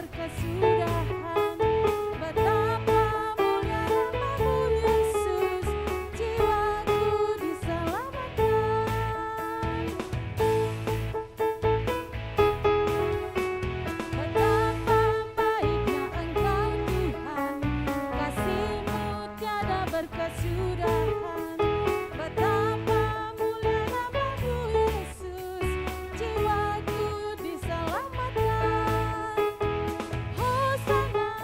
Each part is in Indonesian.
berkesudahan. Betapa mulia namamu Yesus, jiwaku diselamatkan. Betapa baiknya Engkau Tuhan, kasih-Mu tiada berkesudahan. Betapa mulia namamu Yesus, jiwaku diselamatkan. Hosana,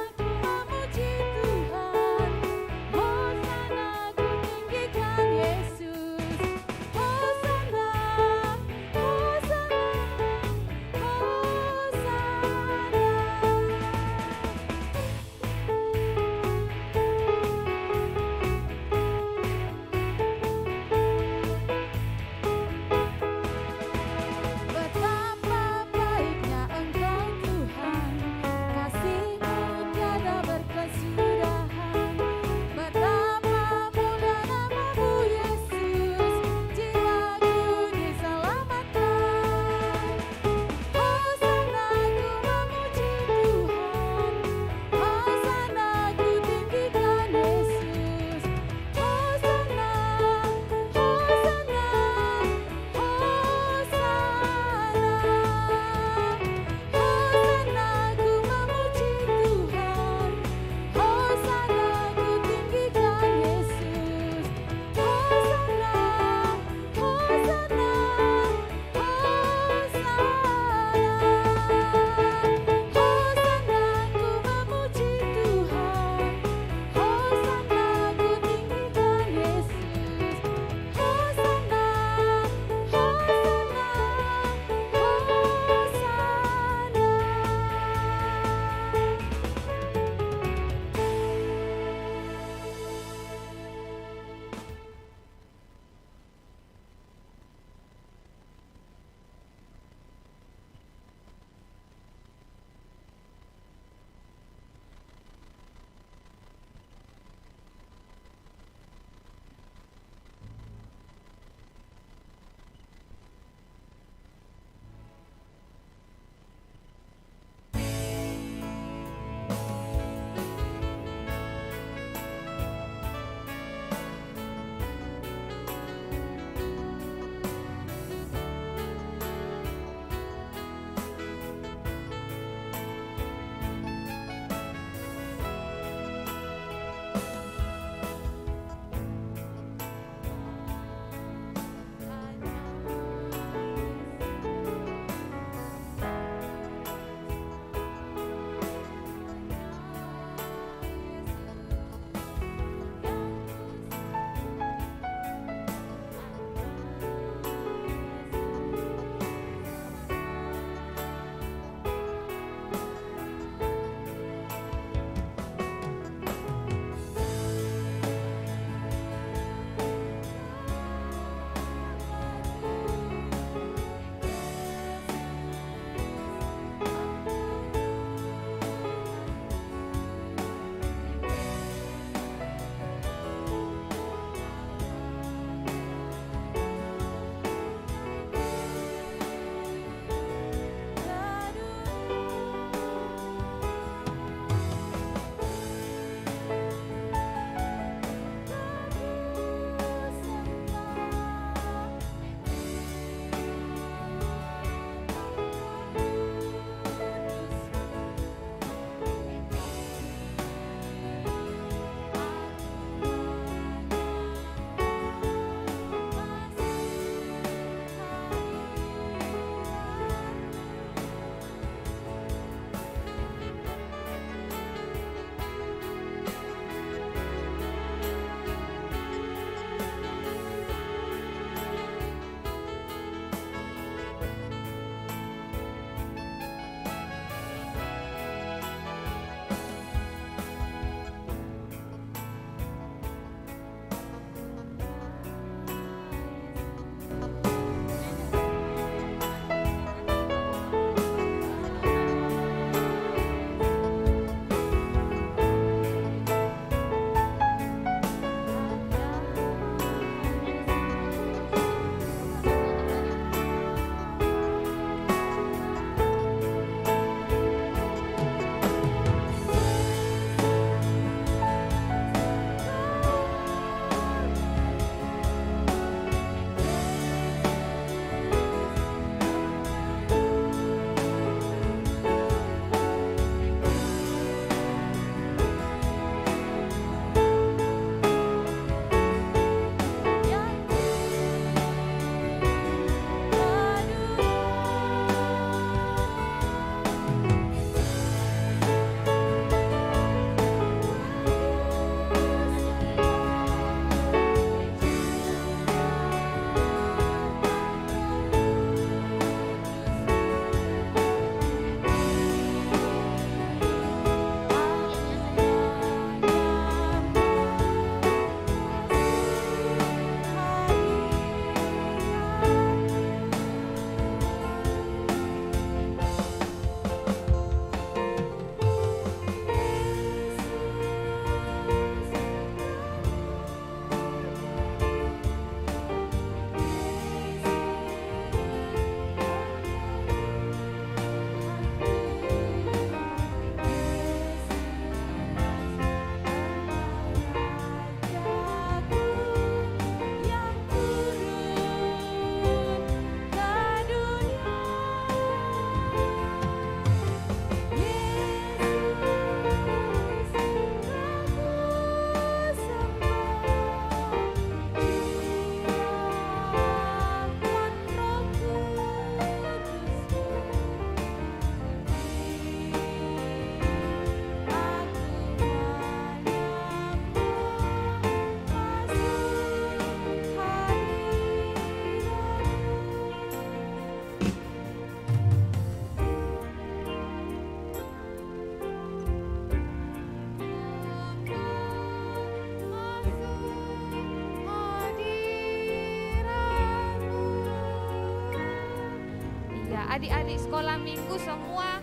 adik-adik sekolah minggu semua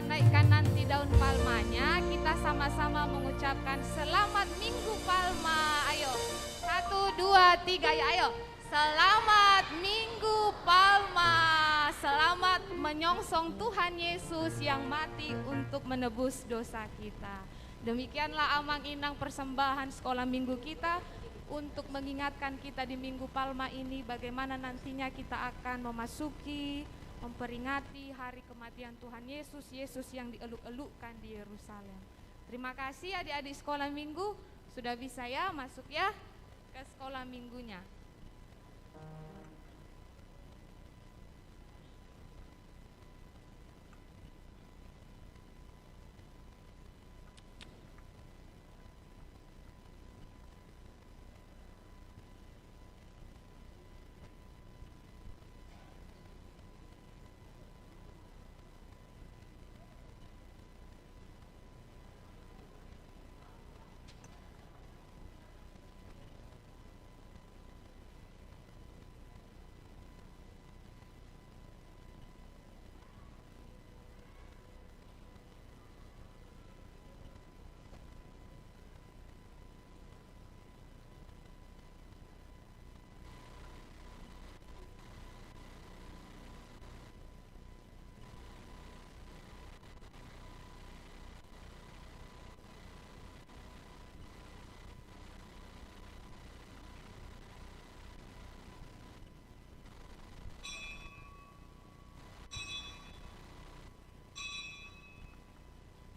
naikkan nanti daun palmanya. Kita sama-sama mengucapkan selamat Minggu Palma. Ayo, 1, 2, 3 ya, ayo. Selamat Minggu Palma. Selamat menyongsong Tuhan Yesus yang mati untuk menebus dosa kita. Demikianlah amang inang persembahan sekolah minggu kita untuk mengingatkan kita di Minggu Palma ini bagaimana nantinya kita akan memperingati hari kematian Tuhan Yesus, Yesus yang dieluk-elukkan di Yerusalem. Terima kasih adik-adik sekolah minggu, sudah bisa ya masuk ya ke sekolah minggunya.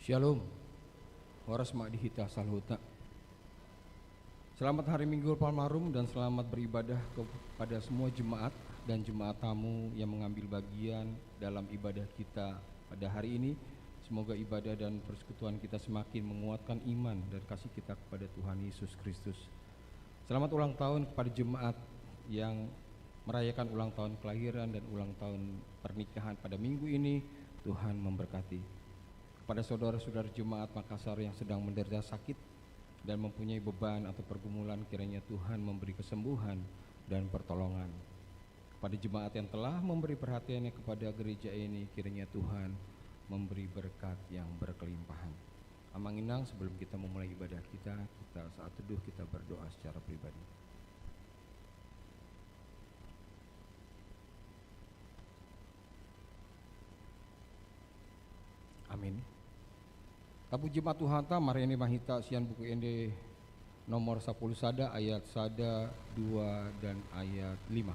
Shalom, waras ma'dihita salhuta. Selamat hari Minggu Palmarum dan selamat beribadah kepada semua jemaat dan jemaat tamu yang mengambil bagian dalam ibadah kita pada hari ini. Semoga ibadah dan persekutuan kita semakin menguatkan iman dan kasih kita kepada Tuhan Yesus Kristus. Selamat ulang tahun kepada jemaat yang merayakan ulang tahun kelahiran dan ulang tahun pernikahan pada minggu ini. Tuhan memberkati. Pada saudara-saudara jemaat Makassar yang sedang menderita sakit dan mempunyai beban atau pergumulan, kiranya Tuhan memberi kesembuhan dan pertolongan. Pada jemaat yang telah memberi perhatiannya kepada gereja ini, kiranya Tuhan memberi berkat yang berkelimpahan. Amang inang, sebelum kita memulai ibadah kita saat teduh kita berdoa secara pribadi. Amin. Tabu jemaat Tuhan ta Mariani Mahita sian buku ende nomor 10 sada ayat sada 2 dan ayat 5.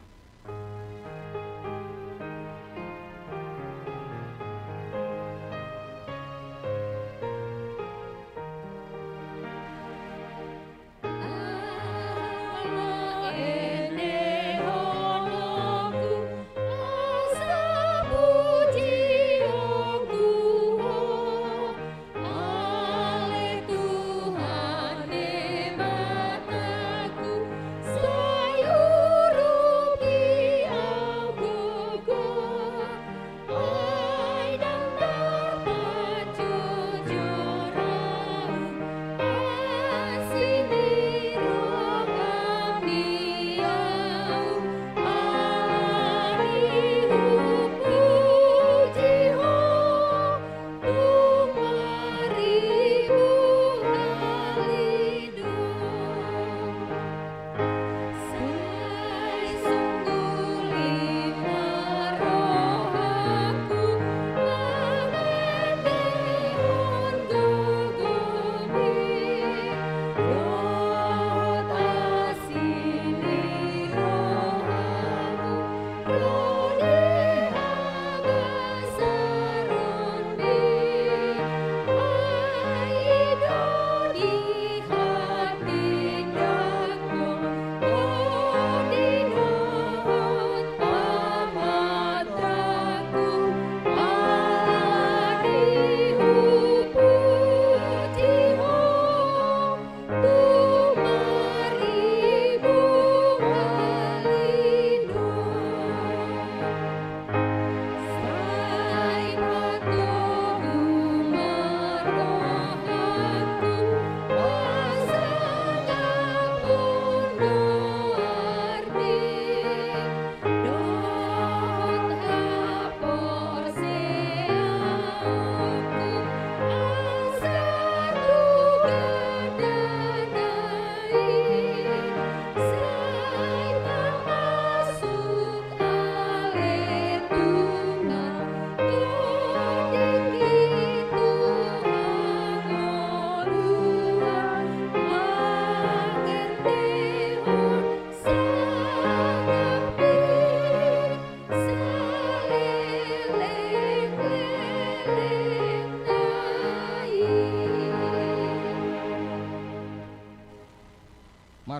Sayur rupi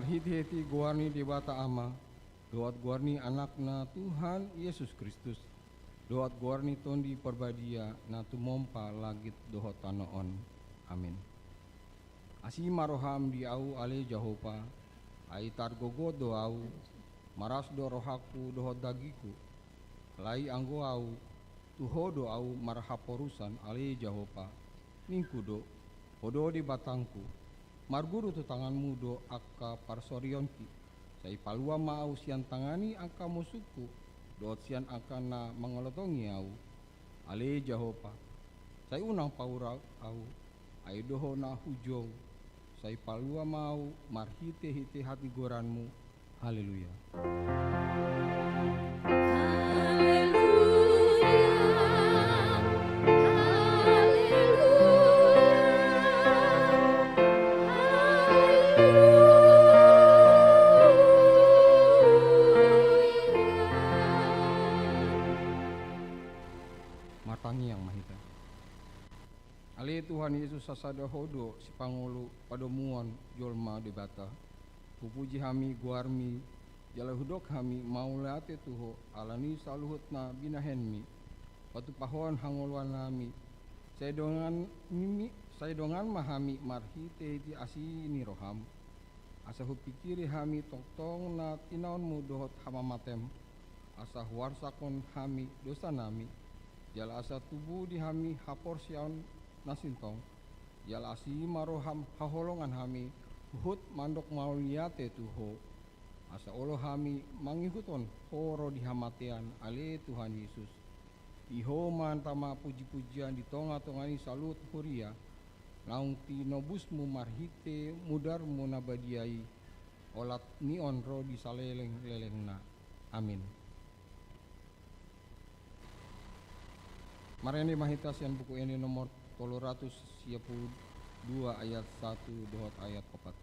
marhiti-hiti guarni debata ama, doat guarni anakna Tuhan Yesus Kristus, doat guarni tondi perbadia na tumompa langit dohot tanoon. Amin. Asi maroham di au ale Jahopa, ai targogo do au, maras do rohaku dohot dagiku, lai anggo au, tuho do au marhaporusan ale Jahopa, ningku do, hodo di batangku, marguru tu tanganmu do akka parsorionki, sai palua ma au sian tangani angka musuhku, doot sian angka na mengolotongi au, ale Jahopa, sai unang paura au, ai doho na hujong, sai palua mau marhite-hite hati goranmu. Haleluya. Matangi yang mahita. Ale Tuhan Yesus sasada hodo si pangulu padomuan jolma debata. Pupuji hami guarmi jala hudok hami maulate tuho alani saluhutna binahenmi. Patu pahoan hangoluan nami. Saya dongan mahami marhite di asini roham. Asa hupikiri hami tong na tinaonmu dohot hamamatem. Asa warsakon hami dosa nami. Jala asa tubuh di hami hapor siaon nasintong, jala asi maroham haholongan hami, hut mandok mauliate tuho, asa olo hami mangihuton horo di hamatean ale Tuhan Yesus. Iho mantama puji-pujian di tonga-tongani salut huria, naung tinobusmu marhite mudarmu nabadiai, olat nion ro di saleleng-lelengna. Amin. Marene mahitas yang buku ini nomor 312 ayat 1 dohot ayat 4.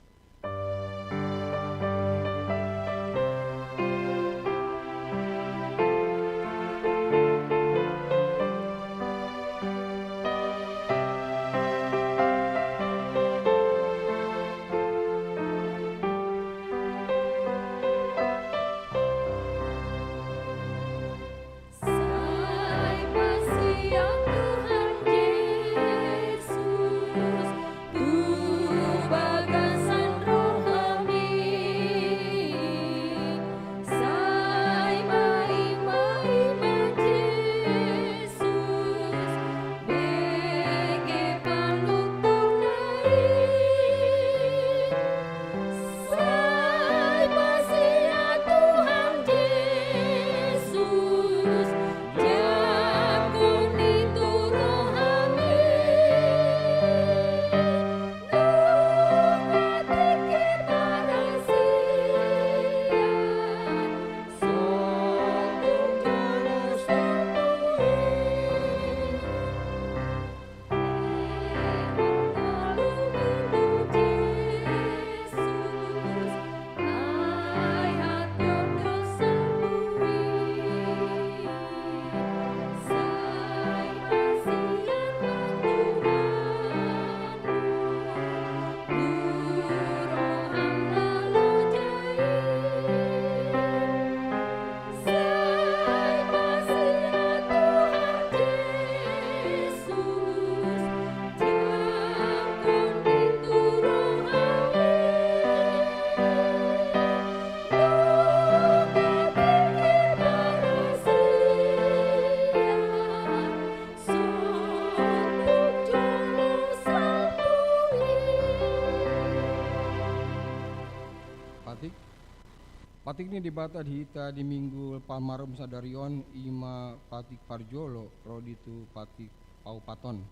Patik ini dibata dihita di minggu Palmarum Sadarion ima Patik Parjolo rodi tu Patik Paupaton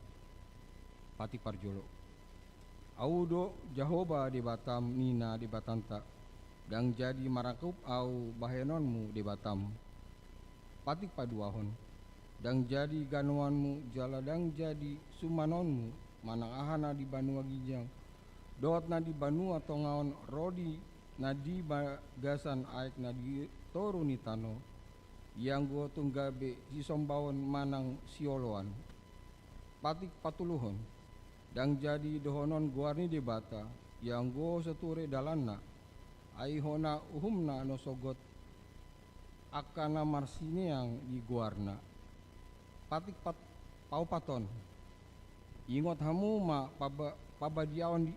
Patik Parjolo Audo Jahoba di Batam Nina di Batanta dang jadi marakup au bahenonmu di Batam Patik Paduahon dang jadi ganuanmu jala dang jadi sumanonmu manang ahana di Banua Gijang doat na di Banua Tongaon rodi nadi bagasan aik nadi toruni tano yang go tunggabe si sombawon manang sioloan Patik Patuluhon dang jadi dohonon guarni di bata yang go seture dalanna ai hona uhumna no sogot akana marsine yang iguarna patik pau paton ingot hamu ma pabadiawan di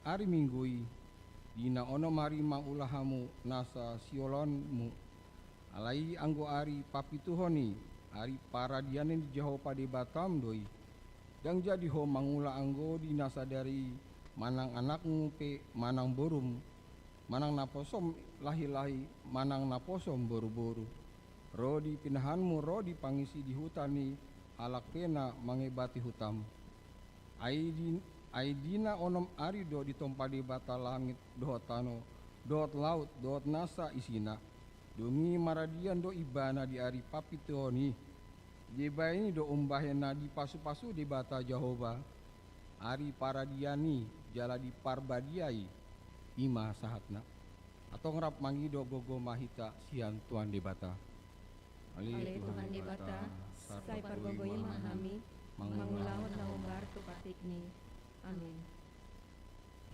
hari minggui dina ono mari maulah hamu nasa siolonmu alai anggo ari papituhoni ari para dianen di jaho pade batam doi dan jadi ho mangula anggo dinasa dari manang anakmu pe manang borum manang naposom lahi-lahi manang naposom boru-boru ro di pinahanmu ro di pangisi di hutani alak pena mangebati hutam Aidina onom ari do ditompa di bata langit dohot tano dohot laut dohot nasa isina dumi maradian do ibana di ari papitoni jeba ini do umbahena di pasu-pasu di bata Jehovah ari paradiani jala di parbadiai ima sahatna atau ngerap mangi do gogo mahita sian Tuhan di bata Ale Tuhan di bata sai pargogoy mahami mangulawat na umbar tu patikni amin.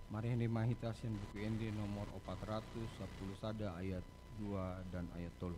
Mari hendy mahita sian buku ende nomor 410 sada ayat 2 dan ayat 3.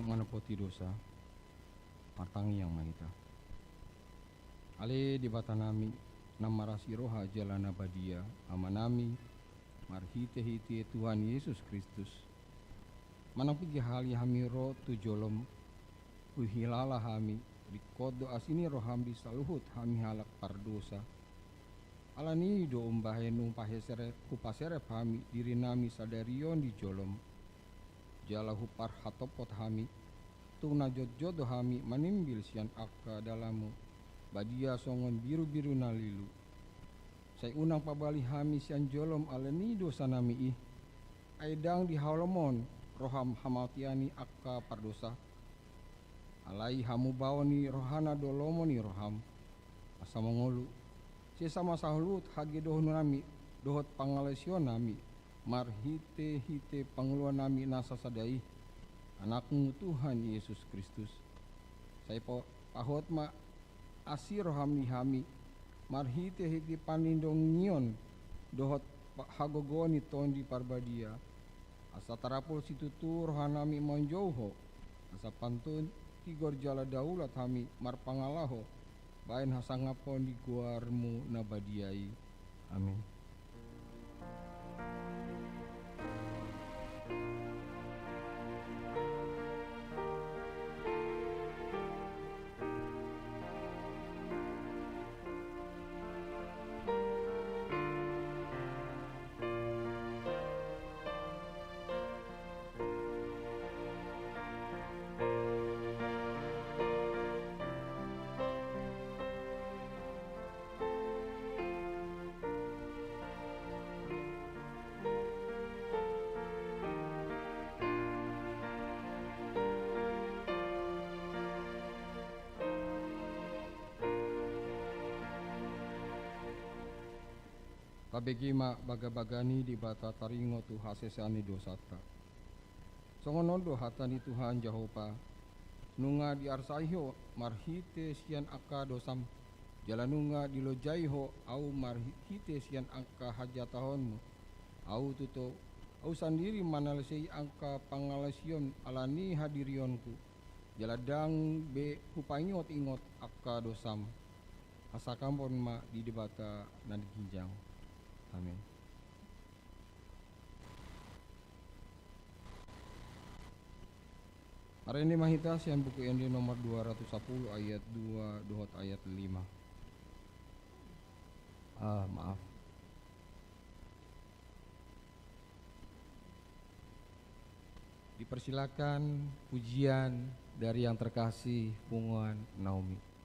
Manepoti dosa matangi yang mahita ale di bata nami namarasi roha jalana badia amanami marhite-hite Tuhan Yesus Kristus manang pigi hali hami ro tu jolom uhilala hami di kodo asini rohambi saluhut hami halak pardosa alani do umbahenu upasere hami diri nami sadarion di jolom jala hupar hatopot hami tuna jodo hami manimbil sian akka dalamu badia songon biru-biru nalilu sai unang pabali hami sian jolom aleni dosa nami ih aidang di haulomon roham hamatiani akka pardosa alai hamu bawani rohana dolomoni roham asa mongolu sesama sahulut hage dohon nami dohot pangalesyon nami marhite-hite panguluan nami nasa sadai anakmu Tuhan Yesus Kristus saya pahot ma asir hami marhite-hite panindong ngion dohot hagogoni ton di parbadia asa tarapul situtu rohanami monjauho asa pantun tigor jala daulat hami marpangalaho bain hasangapon di guarmu nabadiai amin. Pabegima baga-bagani di bata taringo tu hasesani dosata. Songono do hatani Tuhan Jehovah. Nunga di arsaiho marhite sian aka dosam. Jalanunga di lojaiho au marhite sian angka hajatahonmu. Au tuto au sendiri manalsei angka pangalasion alani hadirionku. Jaladang be hupaingot ingot aka dosam. Asakampon ma di debata nan ginjang. Amin. Hari ini mahita sian buku yang di nomor 210 ayat 2 dohot ayat 5. Maaf. Dipersilakan pujian dari yang terkasih Punguan Naomi.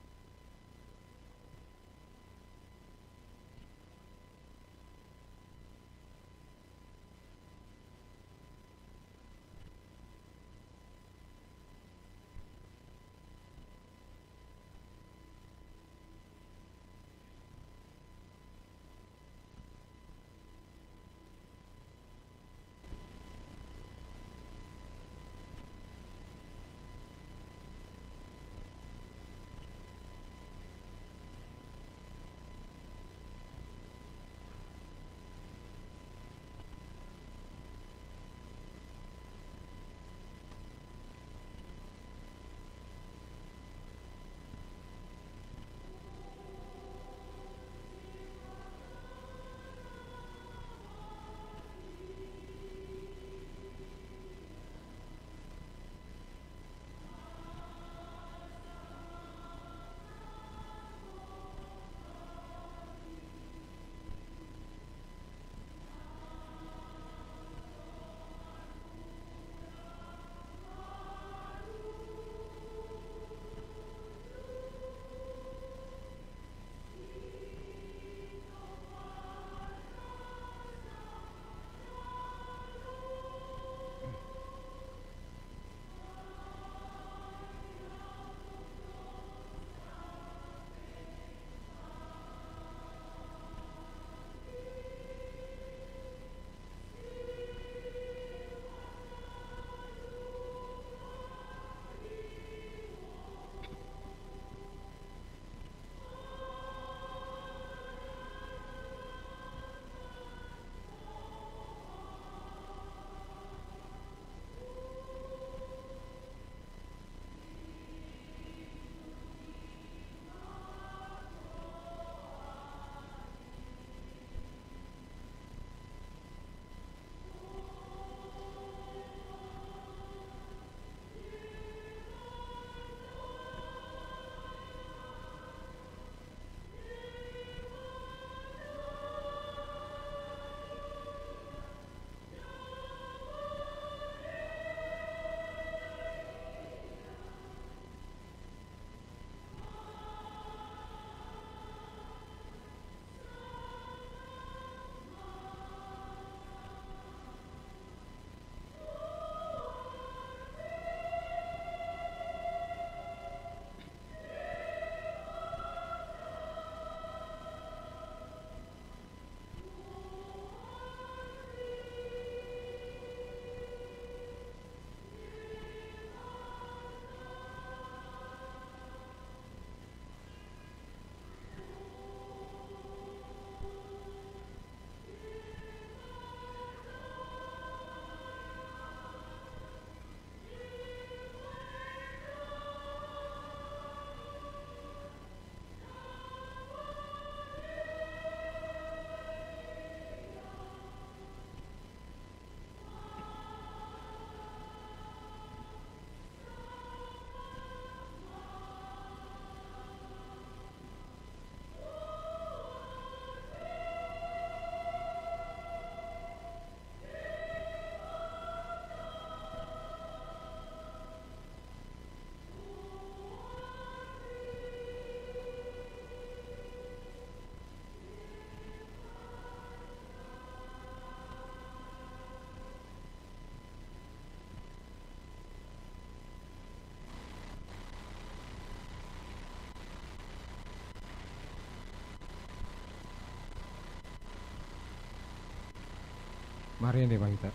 Mari nih Bang Ita.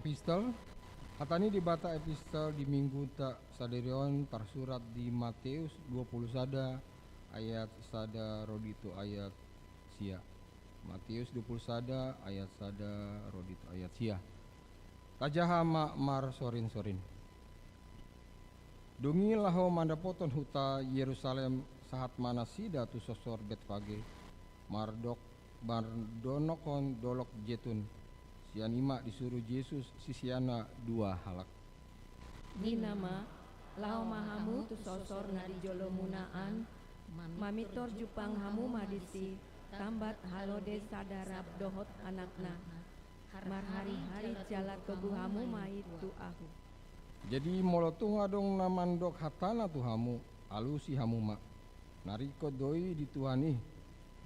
Epistel Hatani dibata epistel di minggu tak saderion tersurat di Matius 20 sada ayat sada roditu ayat sia. Matius 20 sada ayat sada roditu ayat sia. Tajaha mar sorin. Dungi laho mandapoton huta Yerusalem sahat mana sida tu sosor Betfage mardonokon dolok jetun. Sian ima disuruh Yesus sisiana dua halak. Ni nama lao mahamu tu sosor na di jolo munaan mamitor jupang hamu madisi tambat halode sadarab dohot anakna mar hari-hari jalat kebu hamu mai tu ahu. Jadi molotung adong namandok hatana tu hamu alusi hamu mak nariko doi dituani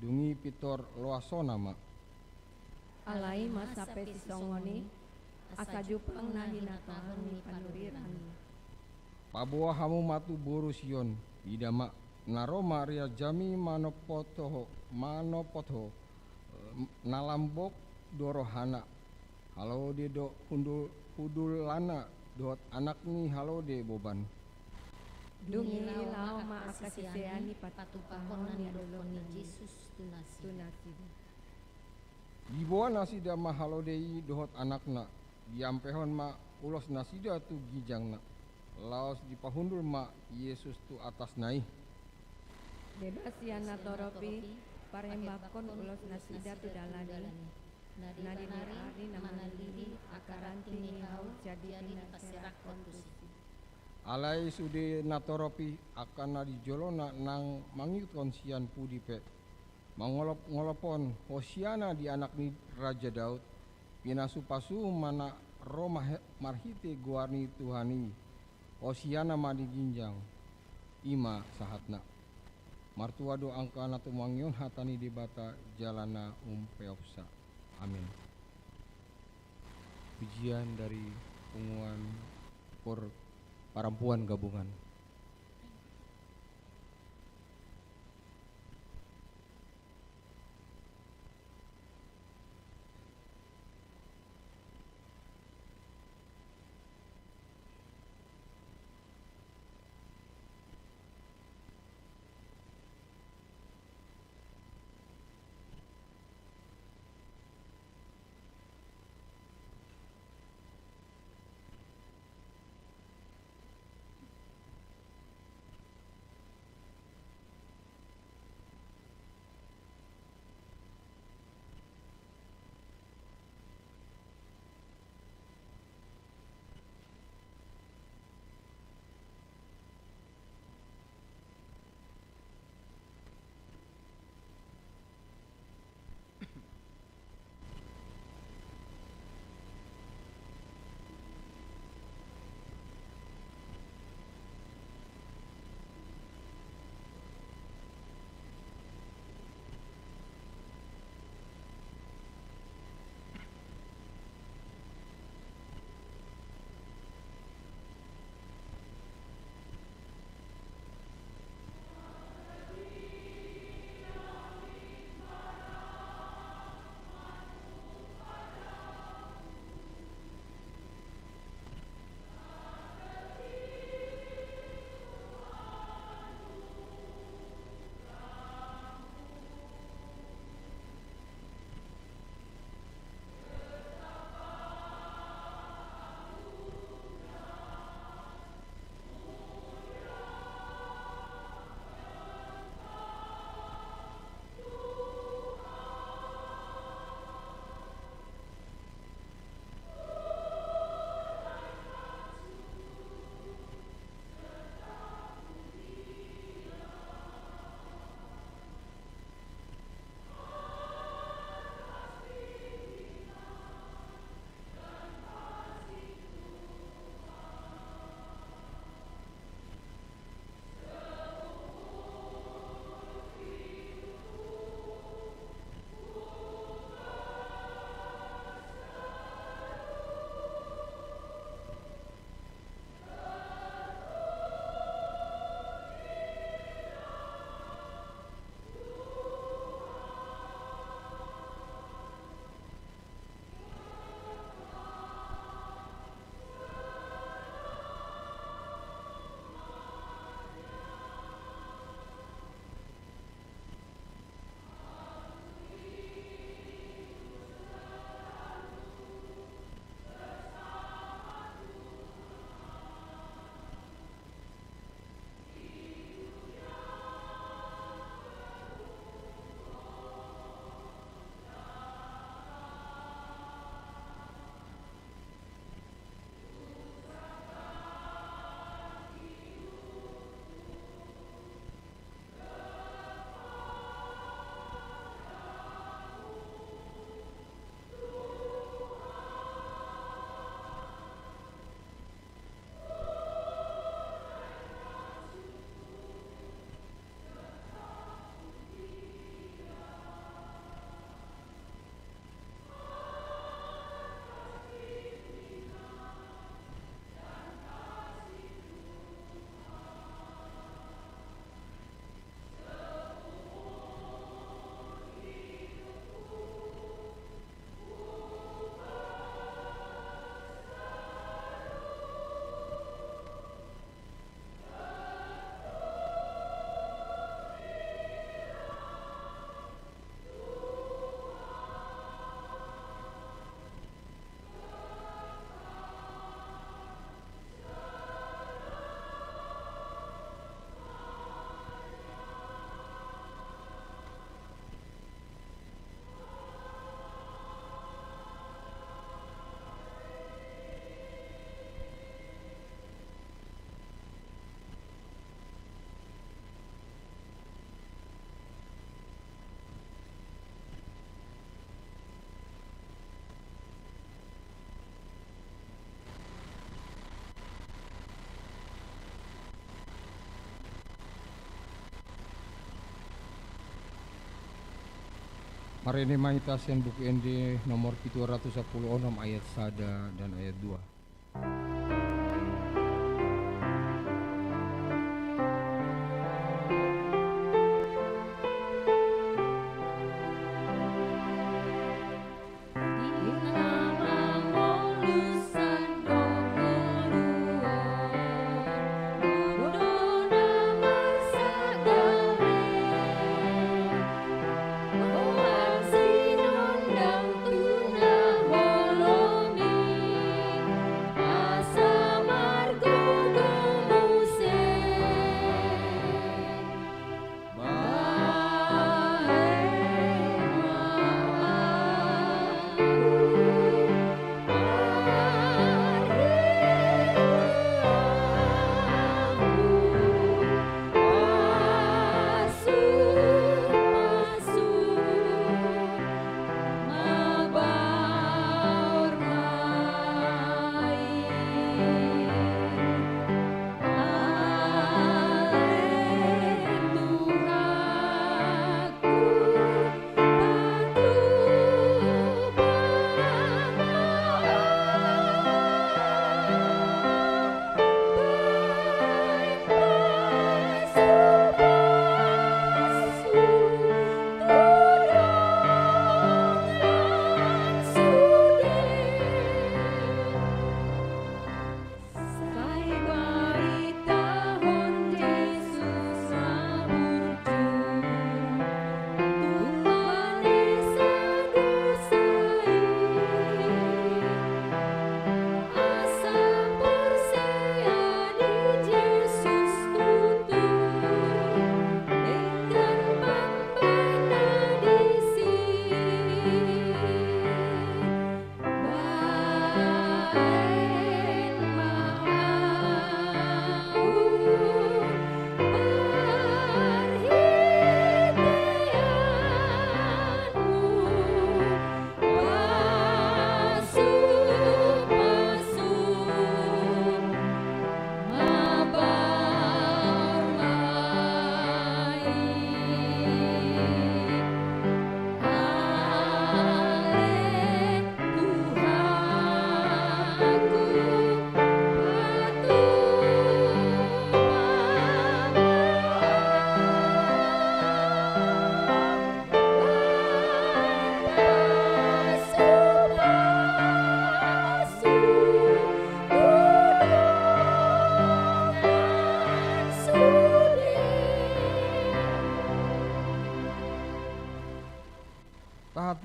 dungi pitor loasona mak. Alai masape sisongoni asa jupang nahinatahan ni panuriran. Pabuah hamu matu boru sion idama naroma ria jami manopotho nalambok dorohana halo de do hudul lana dot anak ni halo de boban. Dungi lao ma akasiseani patupahon ni adoloni Yesus tunasi. Dibawa nasida mahalodei dohot anakna diampehon ma ulos nasida tu gijangna laos dipahundul ma Yesus tu atas naih. Bebas yana toropi parembakon ulos nasida tu dalani nadi hari nama lili akaranti ni hau jadi dinaserak kontusi. Alai sude natoropi akan nadi jolona nang mangit konsian pudipe. Mangolopon Hosiana di anak ni Raja Daud pinasu pasu mana Roma marhite guarni Tuhani Hosiana madi ginjang ima sahatna martua do angkana tumangyon hatani dibata jalana umpeopsa. Amin. Pujian dari unguan parampuan gabungan. Marene mahitasen buku ND nomor 710 ayat 1 dan ayat 2.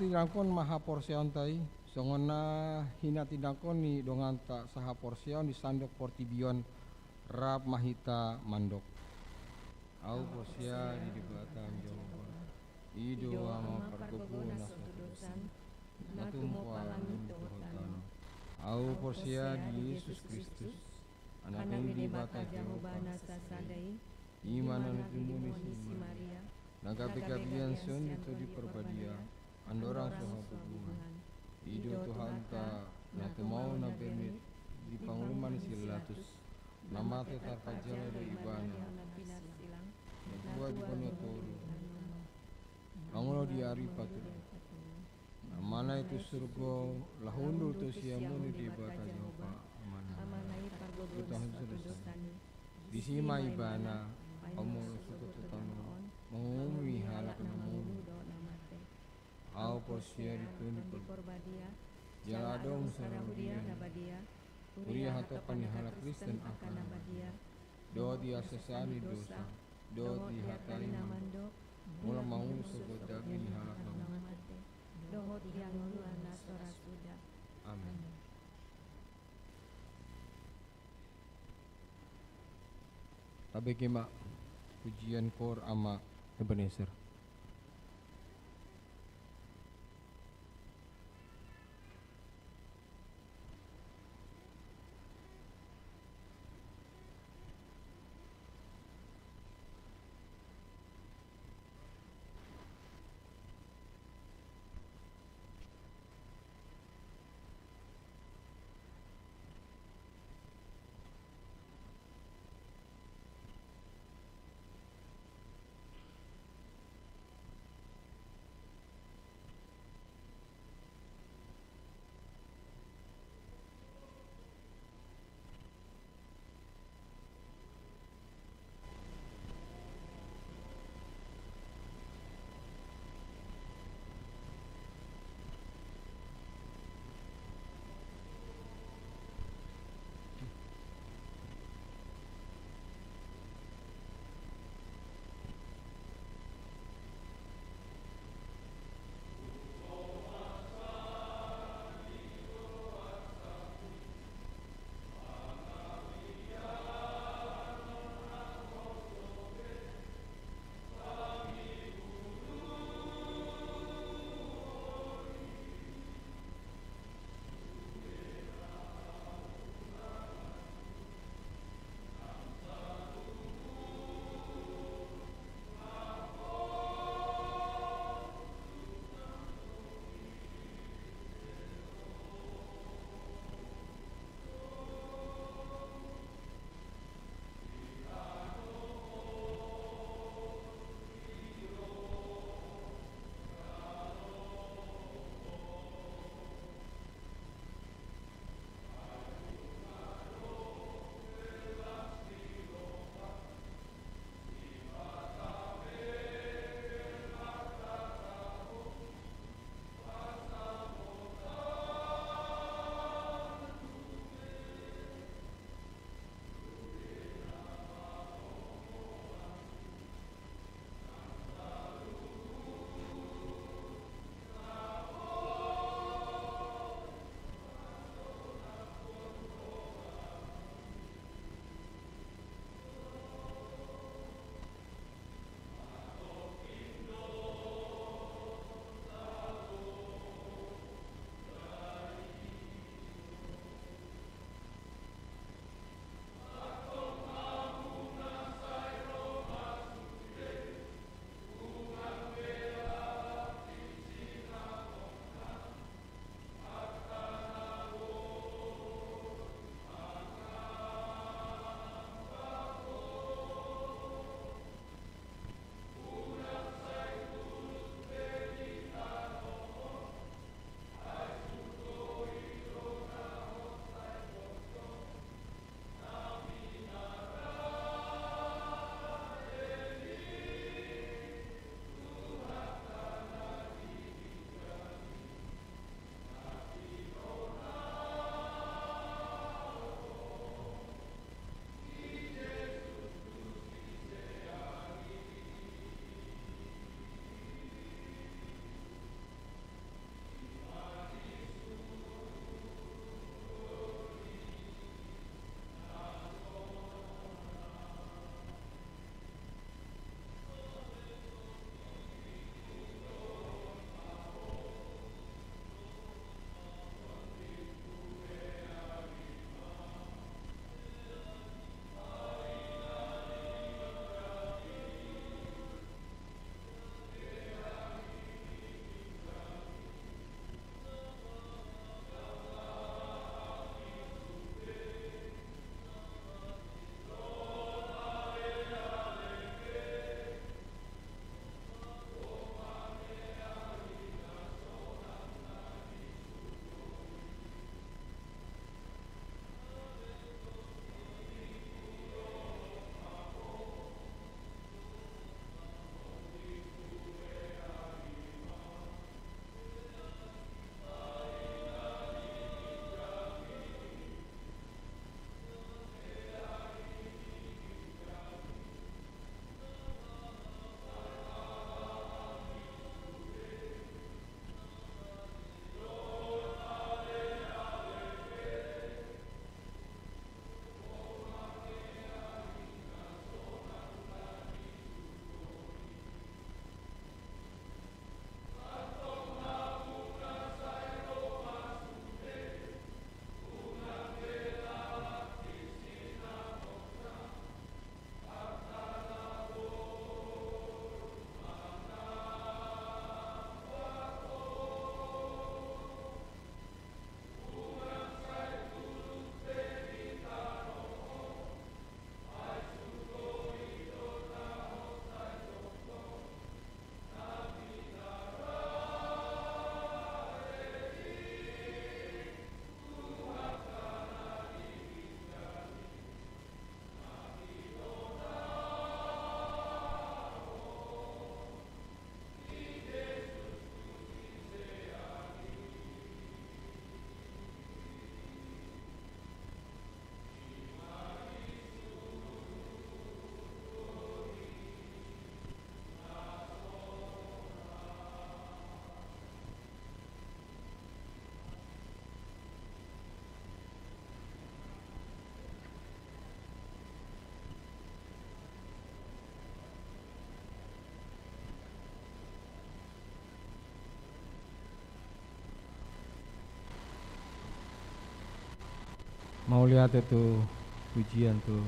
Tinangkon maha porsion tai songona hina tinangkon ni dongan tak saha porsion di sandok portibion rap mahita mandok au porsia di dibatan jompo ido ama perkebuna sotusan natumpo alangin tohotan au porsia di Yesus Kristus anak di bata jahobana sasadai imanan tumuni si Maria nagabe-gabian sun itu di perbadia andorang soha hubungan ido Tuhan ta na temau na permit di panguluman silatus nama tetar kajala do ibana na tua di konotoru pangulo di ari patur na mana itu surgo lahundu to siamuni di bata jopa amana Tuhan sudah di sima ibana amul suku tutano mengumumi halak namun au porsia dituni Porbadia jaladong Sarahudia sarahudia Nabadia Uriah atau panihala Kristen akan Nabadia do dia sesani dosa do dihatai Namando mula mau sobat daging halak namun Dohot yang luana sora sudah. amin. Tabe kema pujian kor ama Ebenezer. Mau lihat itu pujian tuh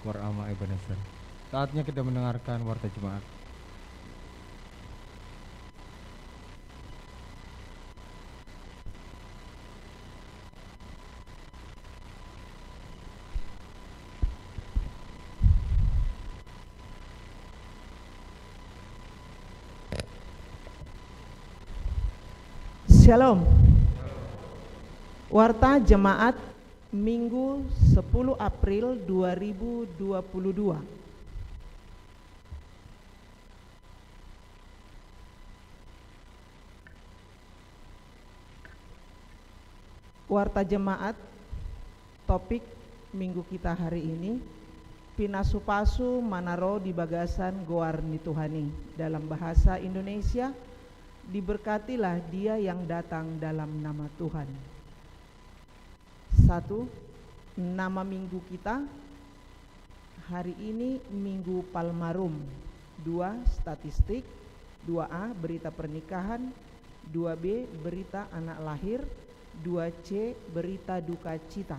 Warama Ebenezer. Saatnya kita mendengarkan warta jemaat. Shalom. Warta Jemaat Minggu 10 April 2022. Warta Jemaat, topik minggu kita hari ini, Pinasupasu Manaro di Bagasan Goar Nituhani. Dalam bahasa Indonesia, diberkatilah dia yang datang dalam nama Tuhan. 1. Nama minggu kita hari ini Minggu Palmarum. 2. Statistik. 2A berita pernikahan. 2B berita anak lahir. 2C berita duka cita.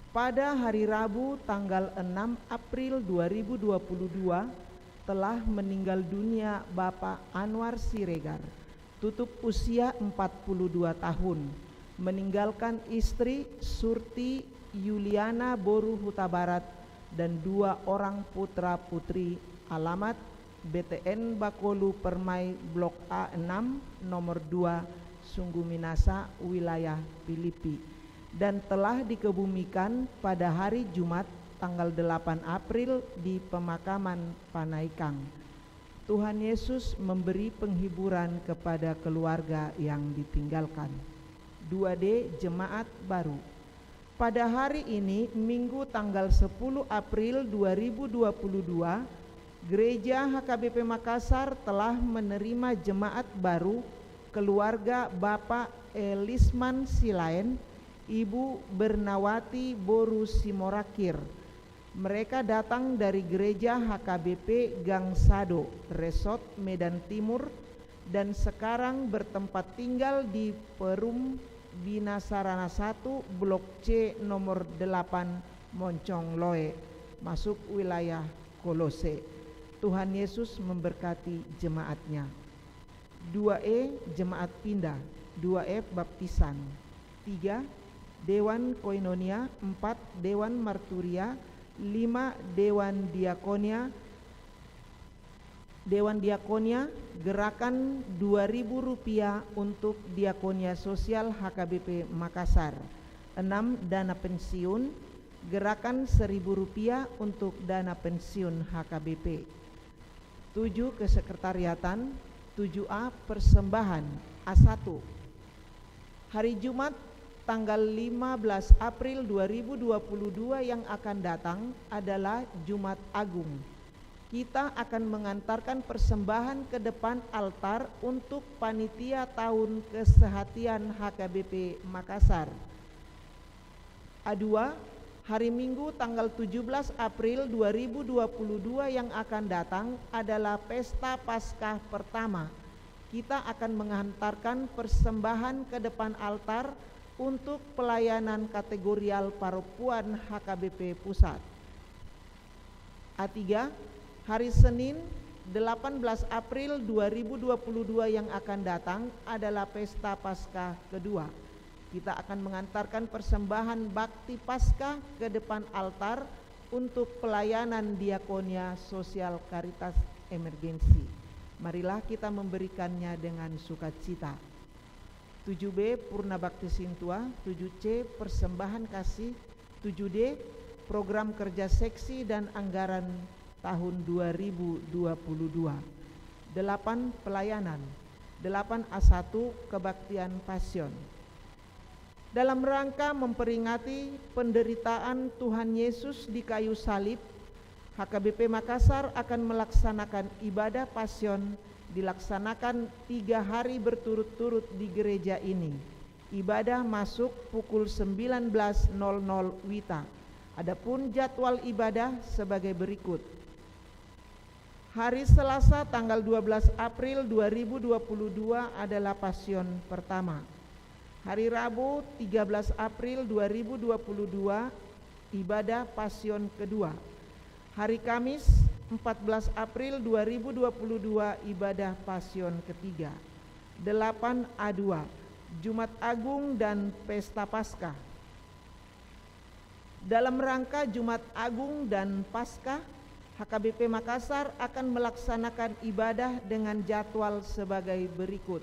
Pada hari Rabu tanggal 6 April 2022 telah meninggal dunia Bapak Anwar Siregar, tutup usia 42 tahun, meninggalkan istri Surti Yuliana Boru Huta Barat dan 2 orang putra putri. Alamat BTN Bakolu Permai Blok A6 nomor 2 Sungguh Minasa, wilayah Filipi, dan telah dikebumikan pada hari Jumat tanggal 8 April di pemakaman Panaikang. Tuhan Yesus memberi penghiburan kepada keluarga yang ditinggalkan. 2D Jemaat Baru. Pada hari ini Minggu tanggal 10 April 2022, Gereja HKBP Makassar telah menerima jemaat baru keluarga Bapak Elisman Silaen, Ibu Bernawati Boru Simorakir. Mereka datang dari gereja HKBP Gangsado, Resort Medan Timur, dan sekarang bertempat tinggal di Perum Binasarana 1 Blok C nomor 8 Moncong Loe, masuk wilayah Kolose. Tuhan Yesus memberkati jemaatnya. 2E Jemaat Pindah. 2F Baptisan. 3 Dewan Koinonia. 4 Dewan Marturia. 5 Dewan Diakonia. Dewan Diakonia, gerakan Rp2.000 untuk Diakonia Sosial HKBP Makassar. 6 Dana pensiun, gerakan Rp1.000 untuk dana pensiun HKBP. 7 Kesekretariatan. 7A Persembahan A1. Hari Jumat tanggal 15 April 2022 yang akan datang adalah Jumat Agung. Kita akan mengantarkan persembahan ke depan altar untuk panitia tahun kesehatian HKBP Makassar. A2, hari Minggu tanggal 17 April 2022 yang akan datang adalah Pesta Paskah pertama. Kita akan mengantarkan persembahan ke depan altar untuk pelayanan kategorial Parupuan HKBP Pusat. A3, hari Senin 18 April 2022 yang akan datang adalah Pesta Paskah kedua. Kita akan mengantarkan persembahan bakti Paskah ke depan altar untuk pelayanan Diakonia Sosial Karitas Emergensi. Marilah kita memberikannya dengan sukacita. 7B Purna Bakti Sintua. 7C Persembahan Kasih. 7D Program Kerja Seksi dan Anggaran tahun 2022. 8 Pelayanan. 8A1 Kebaktian Pasion. Dalam rangka memperingati penderitaan Tuhan Yesus di kayu salib, HKBP Makassar akan melaksanakan ibadah pasion dilaksanakan 3 hari berturut-turut di gereja ini. Ibadah masuk pukul 19.00 WITA. Adapun jadwal ibadah sebagai berikut. Hari Selasa tanggal 12 April 2022 adalah pasion pertama. Hari Rabu 13 April 2022 ibadah Pasion kedua. Hari Kamis 14 April 2022 ibadah Pasion ketiga. 8 A2 Jumat Agung dan Pesta Paskah. Dalam rangka Jumat Agung dan Paskah, HKBP Makassar akan melaksanakan ibadah dengan jadwal sebagai berikut.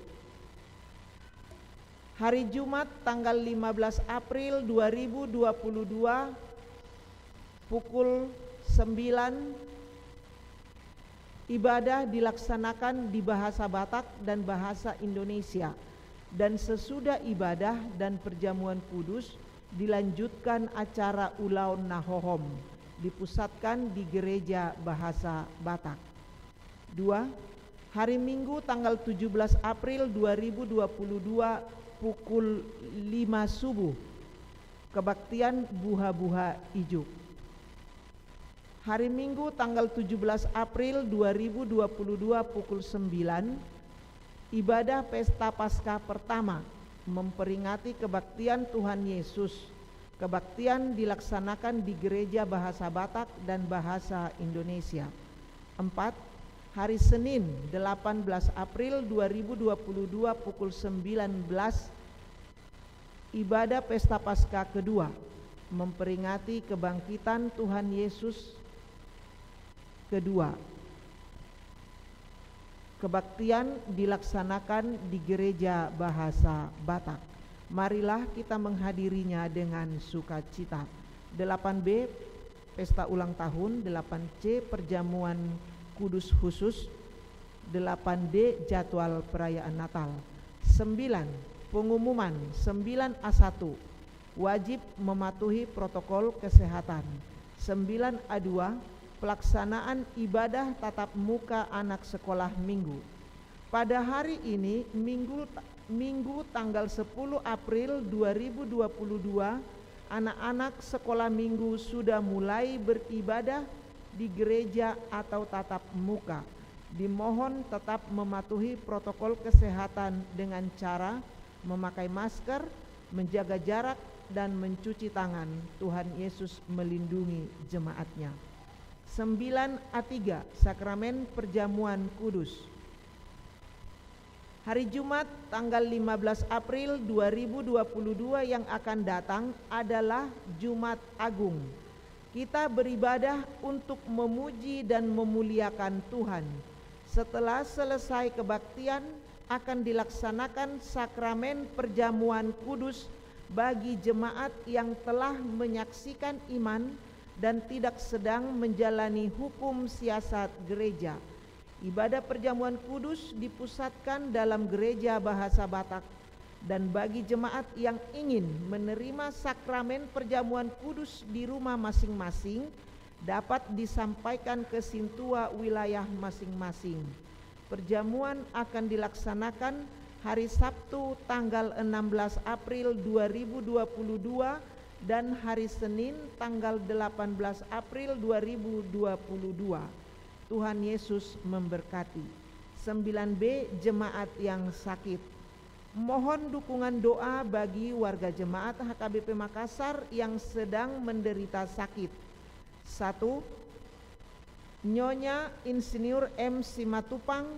Hari Jumat tanggal 15 April 2022 pukul 9 ibadah dilaksanakan di bahasa Batak dan bahasa Indonesia, dan sesudah ibadah dan perjamuan kudus dilanjutkan acara Ulaun Nahohom dipusatkan di gereja bahasa Batak. 2. Hari Minggu tanggal 17 April 2022 pukul 5 subuh kebaktian Buha-Buha Ijuk. Hari Minggu tanggal 17 April 2022 pukul 9 ibadah Pesta Paskah pertama memperingati kebaktian Tuhan Yesus. Kebaktian dilaksanakan di gereja bahasa Batak dan bahasa Indonesia. 4. Hari Senin 18 April 2022 pukul 19 ibadah Pesta Paskah kedua memperingati kebangkitan Tuhan Yesus kedua. Kebaktian dilaksanakan di gereja bahasa Batak. Marilah kita menghadirinya dengan sukacita. 8B Pesta Ulang Tahun, 8C Perjamuan Kudus Khusus, 8D Jadwal Perayaan Natal. 9 Pengumuman 9A1 wajib mematuhi protokol kesehatan. 9A2 pelaksanaan ibadah tatap muka anak sekolah minggu. Pada hari ini Minggu tanggal 10 April 2022 anak-anak sekolah minggu sudah mulai beribadah di gereja atau tatap muka. Dimohon tetap mematuhi protokol kesehatan dengan cara memakai masker, menjaga jarak dan mencuci tangan. Tuhan Yesus melindungi jemaatnya. 9A3 Sakramen Perjamuan Kudus. Hari Jumat tanggal 15 April 2022 yang akan datang adalah Jumat Agung. Kita beribadah untuk memuji dan memuliakan Tuhan. Setelah selesai kebaktian akan dilaksanakan sakramen perjamuan kudus bagi jemaat yang telah menyaksikan iman dan tidak sedang menjalani hukum siasat gereja. Ibadah perjamuan kudus dipusatkan dalam gereja bahasa Batak, dan bagi jemaat yang ingin menerima sakramen perjamuan kudus di rumah masing-masing dapat disampaikan ke sintua wilayah masing-masing. Perjamuan akan dilaksanakan hari Sabtu tanggal 16 April 2022 dan hari Senin tanggal 18 April 2022. Tuhan Yesus memberkati. 9B Jemaat yang sakit. Mohon dukungan doa bagi warga jemaat HKBP Makassar yang sedang menderita sakit. 1. Nyonya Insinyur M. Simatupang,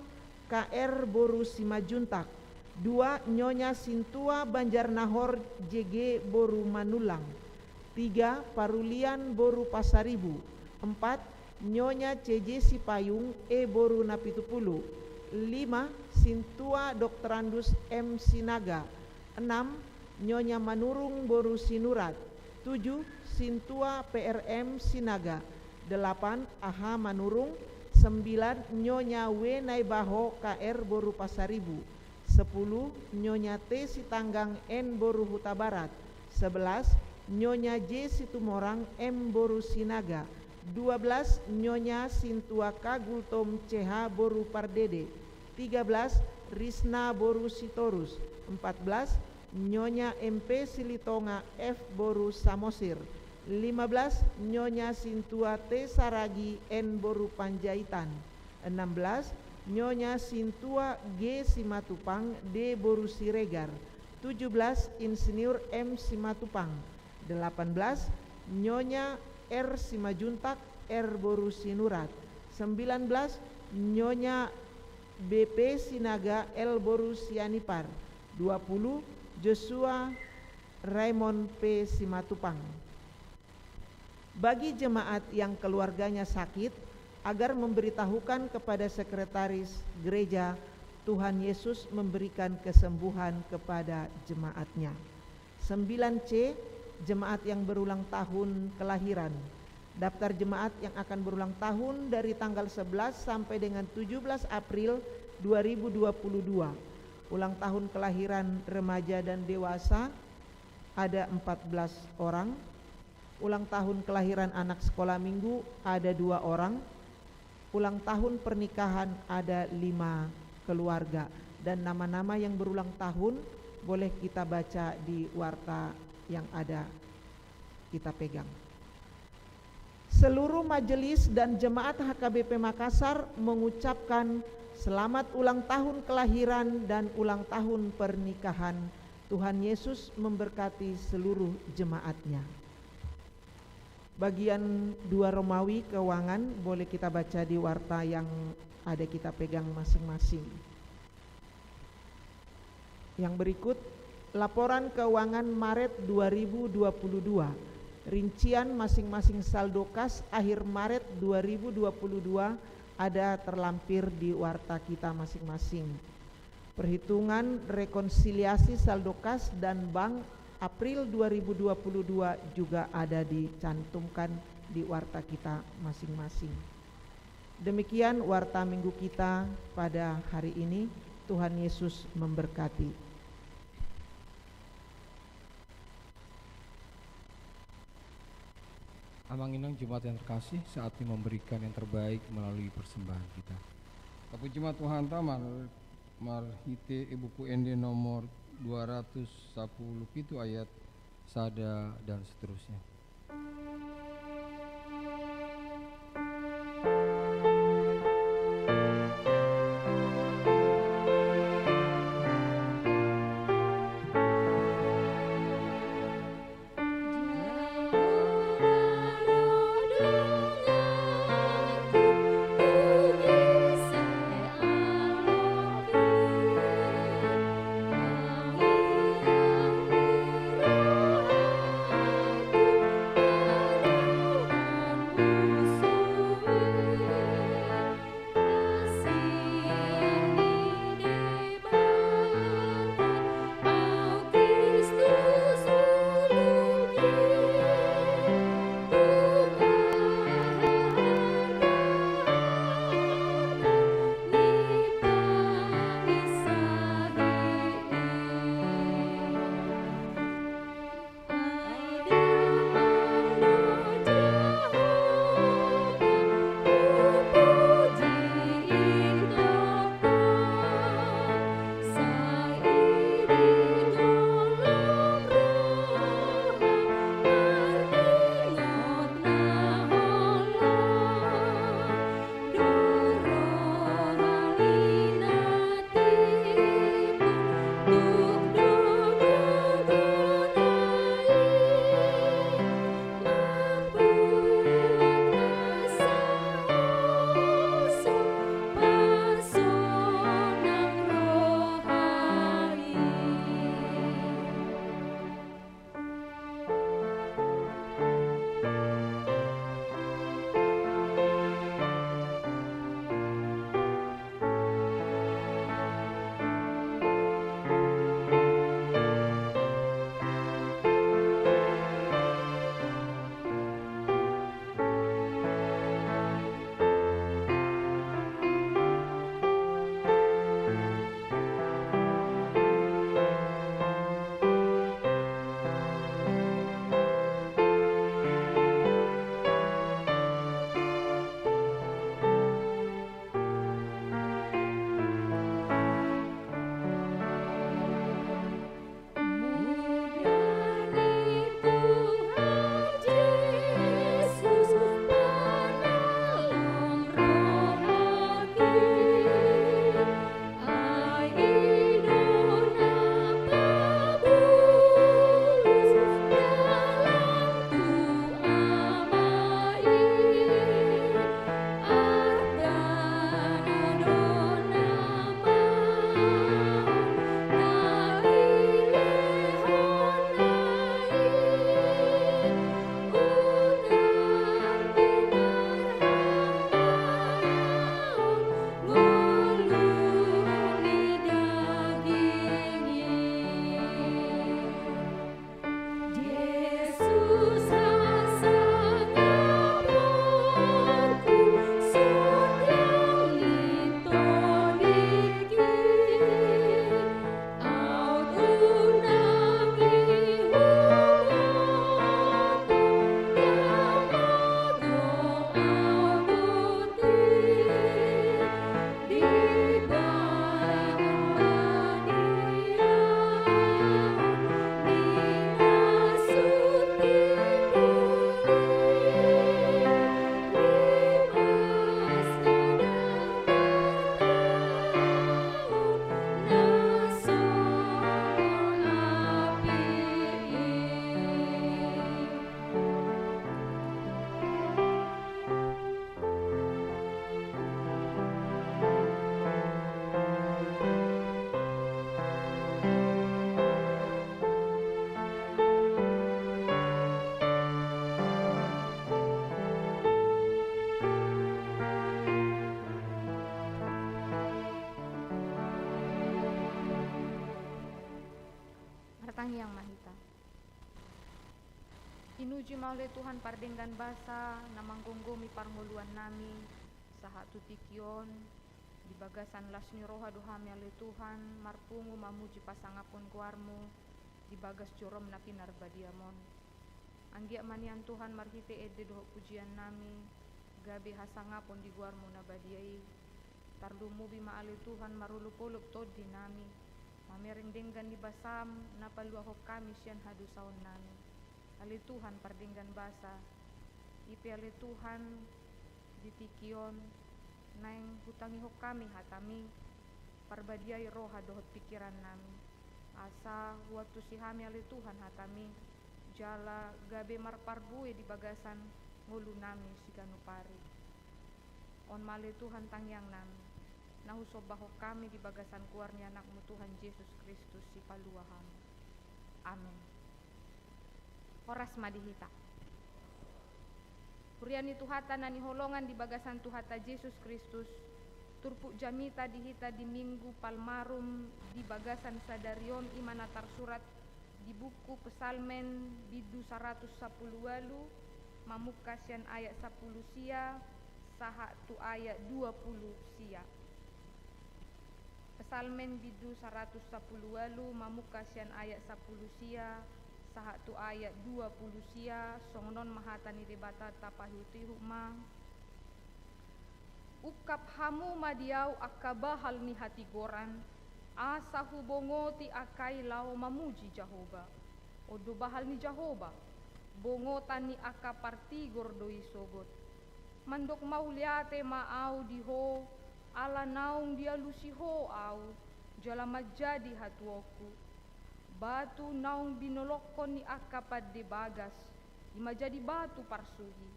KR Boru Simajuntak. 2. Nyonya Sintua Banjarnahor JG Boru Manulang. 3. Parulian Boru Pasaribu. 4. Nyonya CJ Sipayung E Boru Napitupulu. 5. Sintua Dokterandus M. Sinaga. 6. Nyonya Manurung Boru Sinurat. 7. Sintua PRM Sinaga. 8. Aha Manurung. 9. Nyonya W. Naibaho KR Boru Pasaribu. 10. Nyonya T. Sitanggang N Boru Huta Barat. 11. Nyonya J. Situmorang M Boru Sinaga. 12. Nyonya Sintua Kagultom CH Boru Pardede. 13. Risna Boru Sitorus. 14. Nyonya MP Silitonga F Boru Samosir. 15. Nyonya Sintua T Saragi N Boru Panjaitan. 16. Nyonya Sintua G Simatupang D Boru Siregar. 17 Insinyur M. Simatupang, 18 Nyonya R. Simajuntak R. Borusinurat, 19 Nyonya BP Sinaga L. Borusianipar, 20 Joshua Raymond P. Simatupang. Bagi jemaat yang keluarganya sakit, agar memberitahukan kepada sekretaris gereja, Tuhan Yesus memberikan kesembuhan kepada jemaatnya. 9C, jemaat yang berulang tahun kelahiran. Daftar jemaat yang akan berulang tahun dari tanggal 11 sampai dengan 17 April 2022. Ulang tahun kelahiran remaja dan dewasa ada 14 orang. Ulang tahun kelahiran anak sekolah minggu ada 2 orang. Ulang tahun pernikahan ada 5 keluarga. Dan nama-nama yang berulang tahun boleh kita baca di warta yang ada kita pegang. Seluruh majelis dan jemaat HKBP Makassar mengucapkan selamat ulang tahun kelahiran dan ulang tahun pernikahan. Tuhan Yesus memberkati seluruh jemaatnya. Bagian 2 Romawi keuangan boleh kita baca di warta yang ada kita pegang masing-masing. Yang berikut laporan keuangan Maret 2022. Rincian masing-masing saldo kas akhir Maret 2022 ada terlampir di warta kita masing-masing. Perhitungan rekonsiliasi saldo kas dan bank April 2022 juga ada dicantumkan di warta kita masing-masing. Demikian warta minggu kita pada hari ini. Tuhan Yesus memberkati. Amang Inang jemaat yang terkasih, saatnya memberikan yang terbaik melalui persembahan kita. Tapi jemaat Tuhan Tamar marhite Ibu Ende nomor 210 itu ayat sada dan seterusnya. Sang Hyang Mahita. Inuji maule Tuhan pardenggan basa namanggonggomi parngoluan nami saha tutikion di bagasan lasni roha dohami ale Tuhan marpungu mamuji pasangapun kuarmu di bagas jorom na pinarbadiamon. Anggia manian Tuhan marhite ede doho pujian nami gabe hasangapon di guarmu na badiai tarlumu bima ale Tuhan marulupuluk todi nami mamereng denggan di basam napaluahok kami sian hadu saon nami. Ale Tuhan pardenggan basa ipe ale Tuhan ditikion naeng hutangi hok kami hatami parbadiai roha dohot pikiran nami asa waktu sihami ale Tuhan hatami jala gabe marparbue di bagasan ngulu nami siganupari on male Tuhan tangyang nami nahu sobahok kami di bagasan kuarnya anakmu Tuhan Yesus Kristus si paluaham. Amin. Horas madihita. Puriani Tuhata nani holongan di bagasan Tuhata Yesus Kristus. Turpuk jamita dihita di minggu palmarum di bagasan sadarion imana tarsurat di buku pesalmen bidu 110 walu mamukasian ayat 10 sia saha tu ayat 20 sia. Pesalmen bidu 110 walu mamukasian ayat 10 sia saha tu ayat 20 sia songnon mahatani debata tapahuti hukma ukap hamu madiau akabahal ni hati goran asa hubongoti akai lau mamuji Jahoba odo bahal ni Jahoba bongotan ni akaparti gordoi sogot mandok mauliate maau diho ala naung dia lusiho au jala majadi hatuoku batu naung binolokon ni akapad de bagas ima jadi batu parsuhi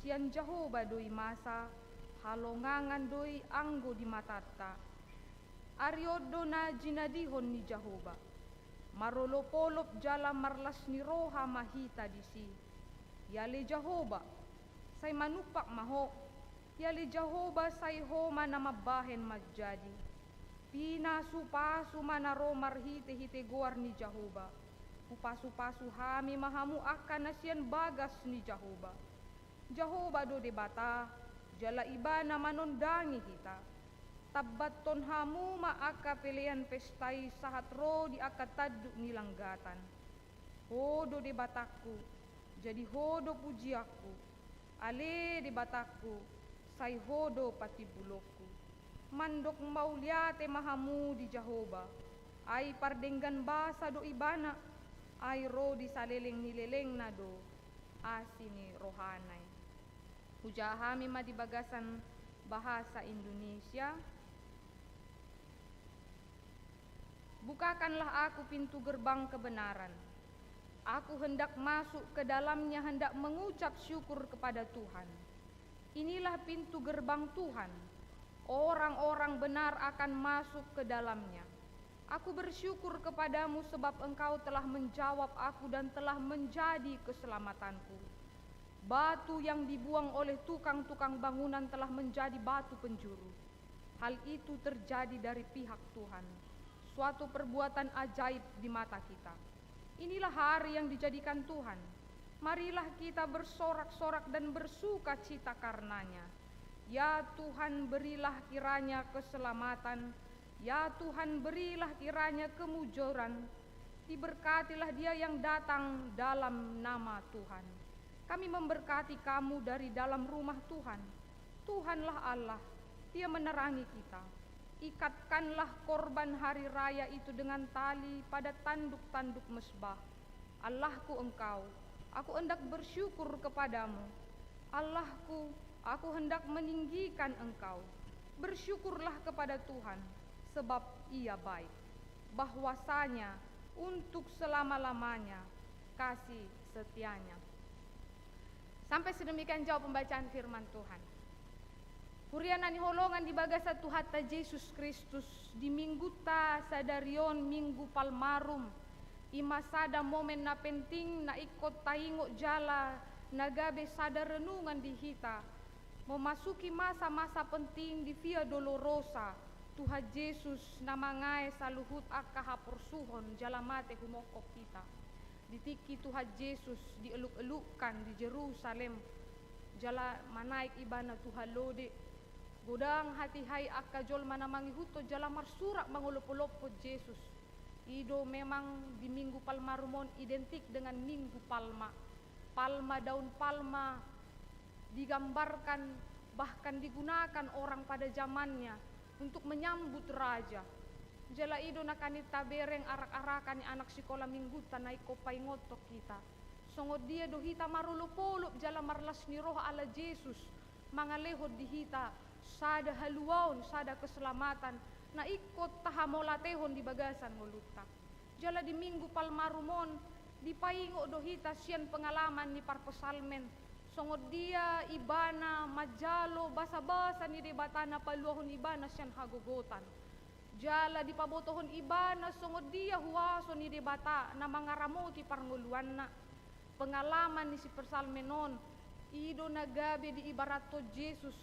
sian Jahoba doi masa halongangan doi anggo di matata ariodo na jinadihon ni Jahoba marolopolop jala marlas ni roha mahita disi yale Jahoba say manupak maho yale Jahoba say homa na mabahen majadi pinasupasu manaro marhite-hite goar ni Jahoba upasu-pasu hami mahamu akan nasian bagas ni Jahoba Jahoba do debata jala ibana manondangi kita tabbaton hamu maaka pelean pestai sahat ro di akatadu nilanggatan hodo debataku jadi hodo pujiaku ale debataku say hodo pati buloku mandok mauliate mahamu di Jahoba ay pardenggan basa do ibana ay ro di saleleng nileleng na do asini rohanay hujahami ma di bagasan bahasa Indonesia. Bukakanlah aku pintu gerbang kebenaran aku hendak masuk ke dalamnya hendak mengucap syukur kepada Tuhan. Inilah pintu gerbang Tuhan orang-orang benar akan masuk ke dalamnya. Aku bersyukur kepadamu sebab engkau telah menjawab aku dan telah menjadi keselamatanku. Batu yang dibuang oleh tukang-tukang bangunan telah menjadi batu penjuru. Hal itu terjadi dari pihak Tuhan. Suatu perbuatan ajaib di mata kita. Inilah hari yang dijadikan Tuhan. Marilah kita bersorak-sorak dan bersuka cita karenanya. Ya Tuhan, berilah kiranya keselamatan. Ya Tuhan, berilah kiranya kemujuran. Diberkatilah dia yang datang dalam nama Tuhan. Kami memberkati kamu dari dalam rumah Tuhan. Tuhanlah Allah, Dia menerangi kita. Ikatkanlah korban hari raya itu dengan tali pada tanduk-tanduk mesbah. Allahku engkau, aku hendak bersyukur kepadamu. Allahku, aku hendak meninggikan engkau. Bersyukurlah kepada Tuhan, sebab Ia baik. Bahwasanya untuk selama-lamanya kasih setianya. Sampai sedemikian jauh pembacaan firman Tuhan. Hurianani holongan di bagasa Tuhata Yesus Kristus di minggu ta sadarion minggu palmarum imasada momen na penting na ikot taingok jala nagabe sadar renungan di hita memasuki masa-masa penting di Via Dolorosa Tuhan Yesus namangai saluhut akka hapursuhon jalamate humokok kita. Ditiki Tuhan Yesus dieluk-elukkan di Jerusalem. Jala manaik ibana Tuhan lode. Godang hati hai akka jol manamangi huto jala marsurak mangolop-olopot Yesus. Ido memang di Minggu Palma Rumon identik dengan Minggu Palma. Palma, daun palma digambarkan bahkan digunakan orang pada zamannya untuk menyambut raja. Jala ido nakani tabereng arak-arakan anak sekolah minggutan naik kopai ngotok kita. Songod dia do hita marulupolup jala marlas ni roh ala Yesus. Mangalehod di hita sada haluaon sada keselamatan na ikut tahamolatehon di bagasan ngolutak. Jala di Minggu Palmarumon dipaingo do hita sian pengalaman ni parpesalmen. Songod dia ibana majalo basa-basa ni debatana paluahon ibana sian hagogotan. Jala di pabotohon ibana songod dia huaso ni debata na mangaramoti parnguluan na. Pengalaman ni si persalmenon ido nagabe di ibarato Yesus.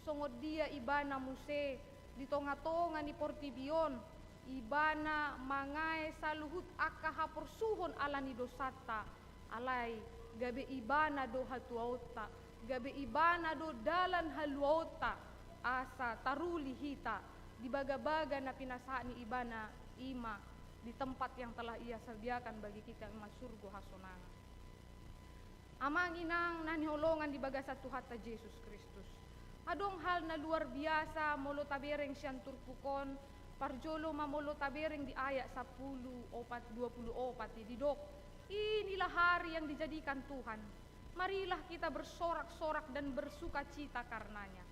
Songod dia ibana muse di tonga-tonga ni Portibion ibana mangai saluhut akka hapursuhon ala ni dosata alai gabe ibana do hatuauta gabe ibana do dalan haluauta asa taruli hita di baga-baga na pinasaan ni ibana ima di tempat yang telah ia sediakan bagi kita yang masurgo hasonanga. Amang inang naniholongan di bagasa Tuhata Yesus Kristus. Adong hal na luar biasa molo tabereng siyan turpukon parjolo mamolo tabereng di ayat 10:24 didok. Inilah hari yang dijadikan Tuhan. Marilah kita bersorak-sorak dan bersuka cita karenanya.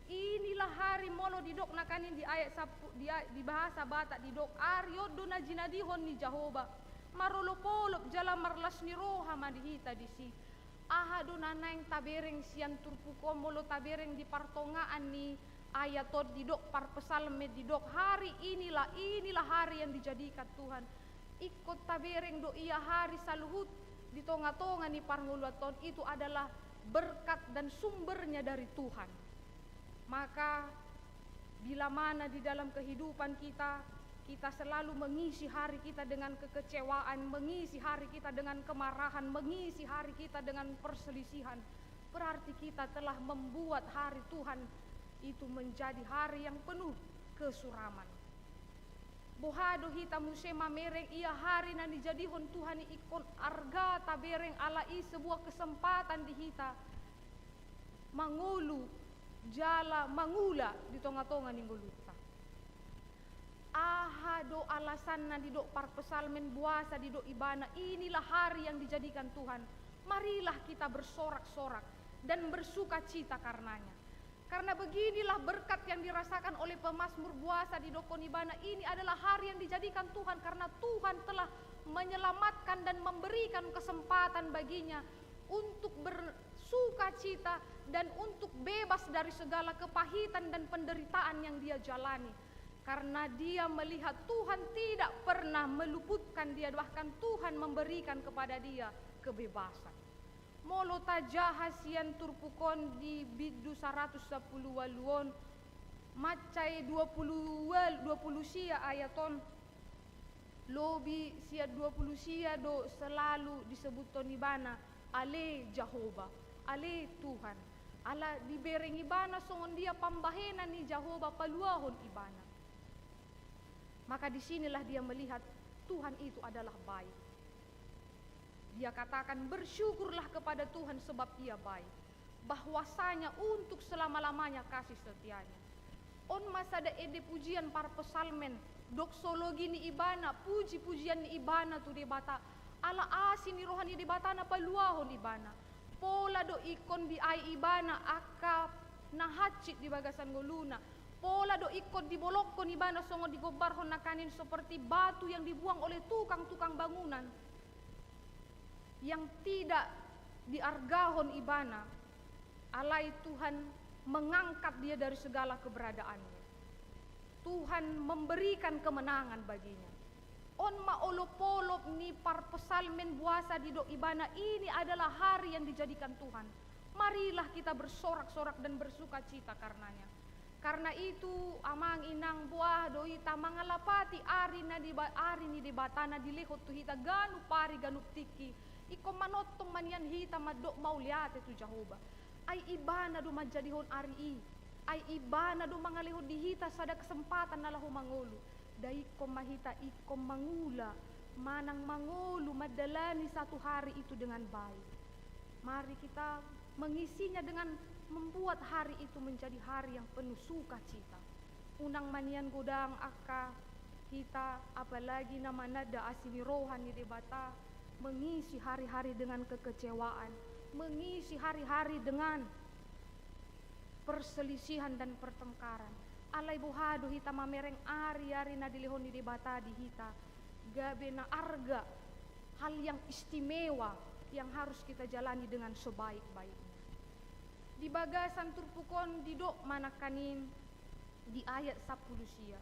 Inilah hari molo didok nakanin di ayat di bahasa Batak didok aryodo na jinadihon ni Jehovah. Marolopolop jala marlas ni roha madihita disi. Ahado nanang tabereng sian turpuko molo tabereng di partongaan ni ayatot didok parpesalme didok hari inilah hari yang dijadikan Tuhan. Ikut tabereng do iya hari saluhut di tonga-tonga ni parnguluaton itu adalah berkat dan sumbernya dari Tuhan. Maka bila mana di dalam kehidupan kita selalu mengisi hari kita dengan kekecewaan, mengisi hari kita dengan kemarahan, mengisi hari kita dengan perselisihan, berarti kita telah membuat hari Tuhan itu menjadi hari yang penuh kesuraman. Bohado hita musema mereng ia hari na dijadihon Tuhan ikon arga tabereng alai sebuah kesempatan di hita mangulu jala mangula di tonga-tonga ninggoluta. Ahado alasan na didok parpesalmen buasa didok ibana inilah hari yang dijadikan Tuhan. Marilah kita bersorak-sorak dan bersuka cita karenanya. Karena beginilah berkat yang dirasakan oleh pemazmur buasa di Dokon Ibana ini adalah hari yang dijadikan Tuhan karena Tuhan telah menyelamatkan dan memberikan kesempatan baginya untuk bersuka cita dan untuk bebas dari segala kepahitan dan penderitaan yang dia jalani. Karena dia melihat Tuhan tidak pernah meluputkan dia, bahkan Tuhan memberikan kepada dia kebebasan. Molo tajahas yan turpukon di bidu 110 waluon macai 20 sia ayaton lobi sia 20 sia do selalu disebut tonibana ale Jehovah ale Tuhan ala dibereng ibana songon dia pambahenan ni Jehovah paluahon ibana. Maka disinilah dia melihat Tuhan itu adalah baik. Dia katakan bersyukurlah kepada Tuhan sebab ia baik. Bahwasanya untuk selama-lamanya kasih setianya. On masa da ede pujian par pesalmen. Doksologi ni ibana. Puji-pujian ni ibana tu debata. Ala asin ni rohani debata na paluahon ibana. Pola do ikon di ay ibana akap nahacit di bagasan ngoluna. Pola do ikut dibolokon ibana songo digobarhon nakanin seperti batu yang dibuang oleh tukang-tukang bangunan yang tidak diargahon ibana. Alai Tuhan mengangkat dia dari segala keberadaannya. Tuhan memberikan kemenangan baginya. On maolopolop ni par pesalmen buasa di do ibana ini adalah hari yang dijadikan Tuhan. Marilah kita bersorak-sorak dan bersuka cita karenanya. Karena itu amang inang buah doi tamang alapati ari ni di batana di lehot tu hita ganu pari ganu tiki iko manotong manian hita madok mau lihat itu Jehovah ai ibana do manjadihon ari ai ibana do mangalehon di hita sada kesempatan nalahu mangulu dai ko mahita iko mangula manang mangulu madalani satu hari itu dengan baik. Mari kita mengisinya dengan membuat hari itu menjadi hari yang penuh sukacita. Unang manian godang aka kita apalagi nama nada asini rohani debata mengisi hari-hari dengan kekecewaan, mengisi hari-hari dengan perselisihan dan pertengkaran. Alai buhadu hita mamereng ari-ari na dilihon di debata di hita gabe na arga hal yang istimewa yang harus kita jalani dengan sebaik-baiknya. Di bagasan turpukon didok manakanin di ayat 10 sia.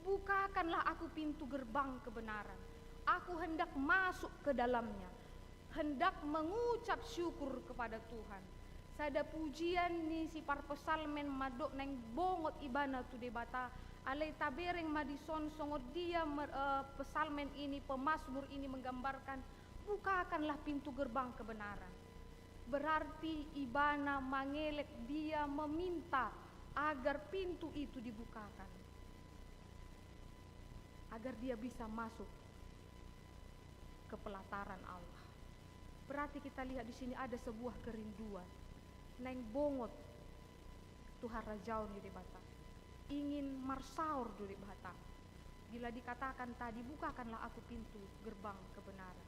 Bukakanlah aku pintu gerbang kebenaran. Aku hendak masuk ke dalamnya. Hendak mengucap syukur kepada Tuhan. Sada pujian ni si parpesalmen madok neng bongot ibana tu debata. Alai tabereng madison songot dia pesalmen ini pemazmur ini menggambarkan bukakanlah pintu gerbang kebenaran. Berarti ibana mangelek dia meminta agar pintu itu dibukakan. Agar dia bisa masuk ke pelataran Allah. Berarti kita lihat di sini ada sebuah kerinduan. Neng bongot Tuhan Rajau di debata. Ingin marsaur di debata. Bila dikatakan tadi bukakanlah aku pintu gerbang kebenaran.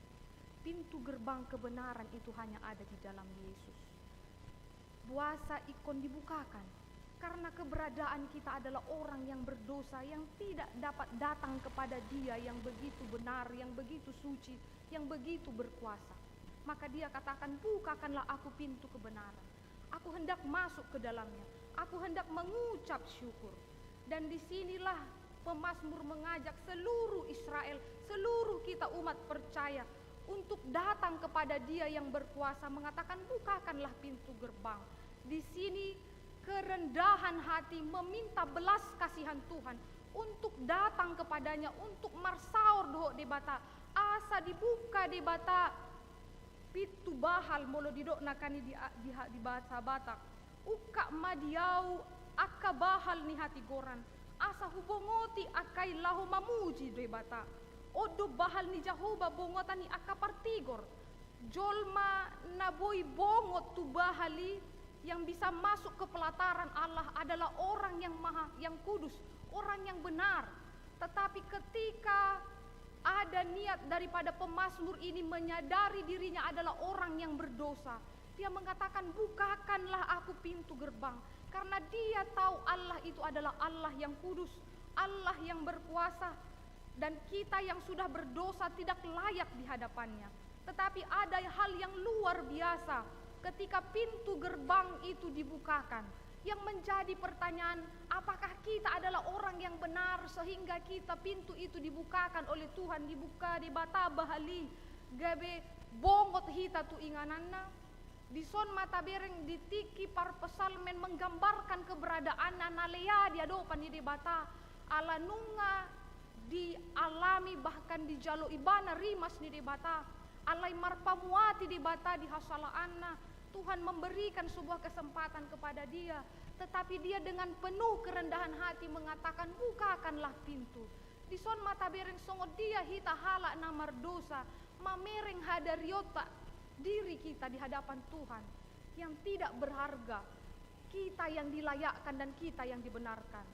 Pintu gerbang kebenaran itu hanya ada di dalam Yesus. Puasa ikon dibukakan karena keberadaan kita adalah orang yang berdosa yang tidak dapat datang kepada Dia yang begitu benar, yang begitu suci, yang begitu berkuasa. Maka Dia katakan, bukakanlah aku pintu kebenaran. Aku hendak masuk ke dalamnya. Aku hendak mengucap syukur. Dan disinilah pemazmur mengajak seluruh Israel, seluruh kita umat percaya untuk datang kepada Dia yang berkuasa, mengatakan bukakanlah pintu gerbang. Di sini kerendahan hati meminta belas kasihan Tuhan untuk datang kepadanya, untuk marsaur doh debata. Asa dibuka debata pitu bahal molo didok nakani di bahasa Batak. Uka madiau akka bahal ni hati goran. Asa hubongoti akai lahu mamuji debata. Odo bahal ni Jehovah bongotan ni akka partigor. Jolma naboi bongot tu bahali yang bisa masuk ke pelataran Allah adalah orang yang maha, yang kudus, orang yang benar. Tetapi ketika ada niat daripada pemazmur ini menyadari dirinya adalah orang yang berdosa, dia mengatakan bukakanlah aku pintu gerbang. Karena dia tahu Allah itu adalah Allah yang kudus, Allah yang berkuasa. Dan kita yang sudah berdosa tidak layak di hadapannya. Tetapi ada hal yang luar biasa ketika pintu gerbang itu dibukakan. Yang menjadi pertanyaan, apakah kita adalah orang yang benar sehingga kita pintu itu dibukakan oleh Tuhan, dibuka di bata bahali gabe bongot hita tu ingananna. Di son mata bereng ditiki par pesalmen menggambarkan keberadaan nalea dia dopan di bata ala nunga dialami bahkan di jalo ibana rimas di debata alai marpamuati di bata di hasala anna. Tuhan memberikan sebuah kesempatan kepada dia, tetapi dia dengan penuh kerendahan hati mengatakan bukakanlah pintu. Di son mata bereng songo dia hita halak namar dosa mamereng hadariota diri kita di hadapan Tuhan yang tidak berharga, kita yang dilayakkan dan kita yang dibenarkan.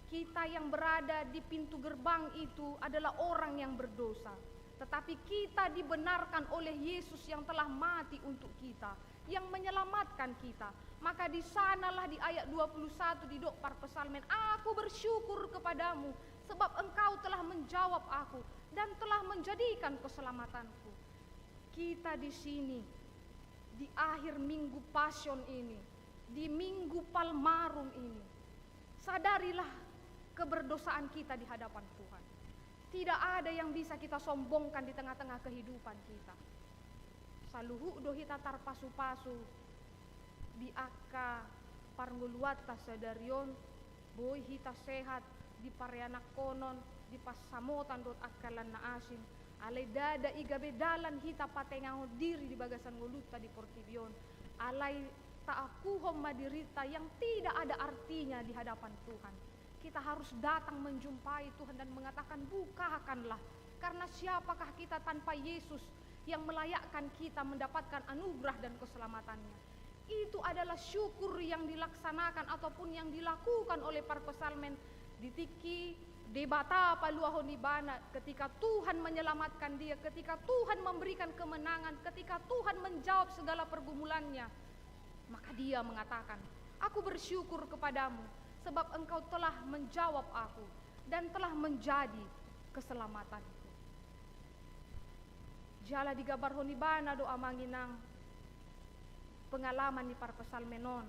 Kita yang berada di pintu gerbang itu adalah orang yang berdosa. Tetapi kita dibenarkan oleh Yesus yang telah mati untuk kita, yang menyelamatkan kita. Maka di sanalah di ayat 21 di dok par pesalmen, aku bersyukur kepadamu sebab engkau telah menjawab aku dan telah menjadikan keselamatanku. Kita di sini di akhir minggu Pasion ini, di minggu Palmarum ini, sadarilah keberdosaan kita di hadapan Tuhan. Tidak ada yang bisa kita sombongkan di tengah-tengah kehidupan kita. Saluhu dohita tarpasu-pasu di akka parnguluata sadarion Boy hita sehat di pareanak konon di pasamotan dot akalan na asin. Alay dada igabe dalan hita patengaho diri di bagasan nguluta di Portibion. Alay taakuhom madirita yang tidak ada artinya di hadapan Tuhan. Kita harus datang menjumpai Tuhan dan mengatakan bukakanlah. Karena siapakah kita tanpa Yesus yang melayakkan kita mendapatkan anugerah dan keselamatannya. Itu adalah syukur yang dilaksanakan ataupun yang dilakukan oleh para pesalmen di tiki debata paluahon ibana ketika Tuhan menyelamatkan dia, ketika Tuhan memberikan kemenangan, ketika Tuhan menjawab segala pergumulannya. Maka dia mengatakan, aku bersyukur kepadamu sebab engkau telah menjawab aku dan telah menjadi keselamatanku. Jala digabar honibana doa manginang pengalaman di para pesalmenon.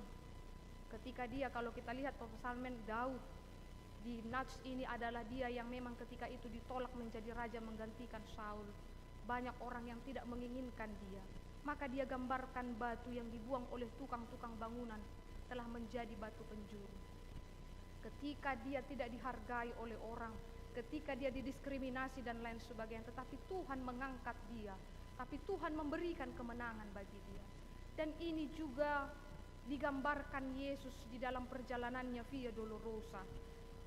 Ketika dia, kalau kita lihat pesalmen Daud di Nats ini adalah dia yang memang ketika itu ditolak menjadi raja menggantikan Saul. Banyak orang yang tidak menginginkan dia. Maka dia gambarkan batu yang dibuang oleh tukang-tukang bangunan telah menjadi batu penjuru. Ketika dia tidak dihargai oleh orang, ketika dia didiskriminasi dan lain sebagainya, tetapi Tuhan mengangkat dia, tapi Tuhan memberikan kemenangan bagi dia. Dan ini juga digambarkan Yesus di dalam perjalanannya Via Dolorosa.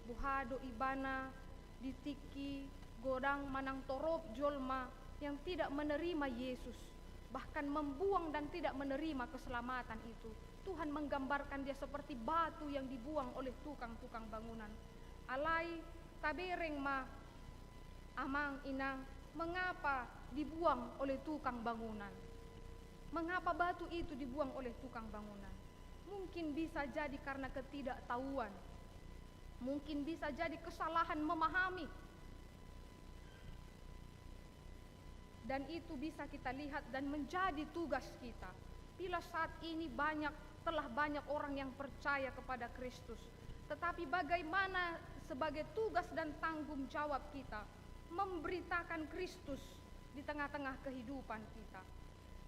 Buhado ibana ditiki godang manang torop jolma yang tidak menerima Yesus, bahkan membuang dan tidak menerima keselamatan itu. Tuhan menggambarkan dia seperti batu yang dibuang oleh tukang-tukang bangunan. Alai tabereng ma amang inang, mengapa dibuang oleh tukang bangunan? Mengapa batu itu dibuang oleh tukang bangunan? Mungkin bisa jadi karena ketidaktahuan. Mungkin bisa jadi kesalahan memahami. Dan itu bisa kita lihat dan menjadi tugas kita. Bila saat ini telah banyak orang yang percaya kepada Kristus. Tetapi bagaimana sebagai tugas dan tanggung jawab kita memberitakan Kristus di tengah-tengah kehidupan kita.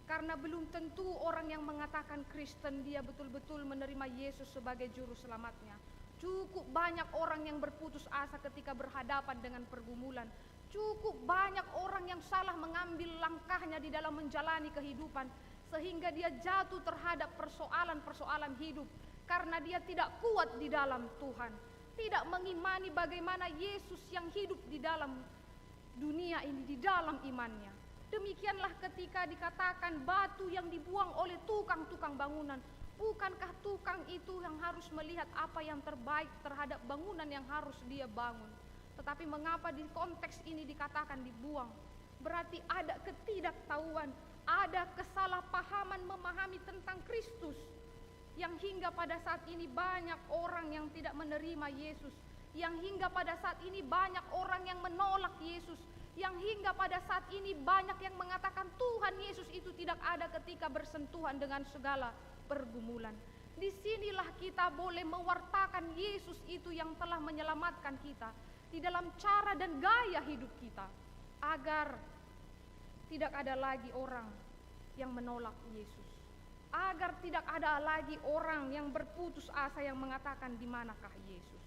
Karena belum tentu orang yang mengatakan Kristen dia betul-betul menerima Yesus sebagai juru selamatnya. Cukup banyak orang yang berputus asa ketika berhadapan dengan pergumulan. Cukup banyak orang yang salah mengambil langkahnya di dalam menjalani kehidupan, sehingga dia jatuh terhadap persoalan-persoalan hidup karena dia tidak kuat di dalam Tuhan, tidak mengimani bagaimana Yesus yang hidup di dalam dunia ini, di dalam imannya. Demikianlah ketika dikatakan batu yang dibuang oleh tukang-tukang bangunan. Bukankah tukang itu yang harus melihat apa yang terbaik terhadap bangunan yang harus dia bangun? Tetapi mengapa di konteks ini dikatakan dibuang? Berarti ada ketidaktahuan, ada kesalahpahaman memahami tentang Kristus, yang hingga pada saat ini banyak orang yang tidak menerima Yesus, yang hingga pada saat ini banyak orang yang menolak Yesus, yang hingga pada saat ini banyak yang mengatakan Tuhan Yesus itu tidak ada ketika bersentuhan dengan segala pergumulan. Disinilah kita boleh mewartakan Yesus itu yang telah menyelamatkan kita di dalam cara dan gaya hidup kita, agar tidak ada lagi orang yang menolak Yesus, agar tidak ada lagi orang yang berputus asa yang mengatakan di manakah Yesus.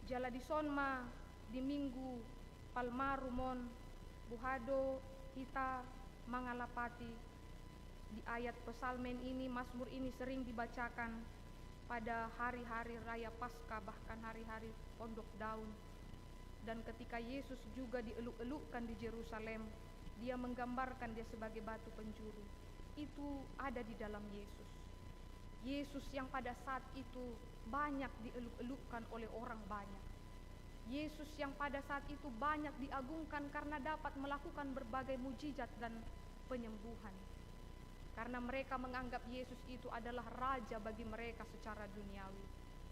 Jala di sonma di minggu palmarumon buhado kita mangalapati di ayat pesalmen ini, Mazmur ini sering dibacakan pada hari-hari raya Paskah, bahkan hari-hari Pondok Daun. Dan ketika Yesus juga dieluk-elukkan di Yerusalem, dia menggambarkan dia sebagai batu penjuru. Itu ada di dalam Yesus. Yesus yang pada saat itu banyak dieluk-elukkan oleh orang banyak. Yesus yang pada saat itu banyak diagungkan karena dapat melakukan berbagai mujizat dan penyembuhan. Karena mereka menganggap Yesus itu adalah raja bagi mereka secara duniawi.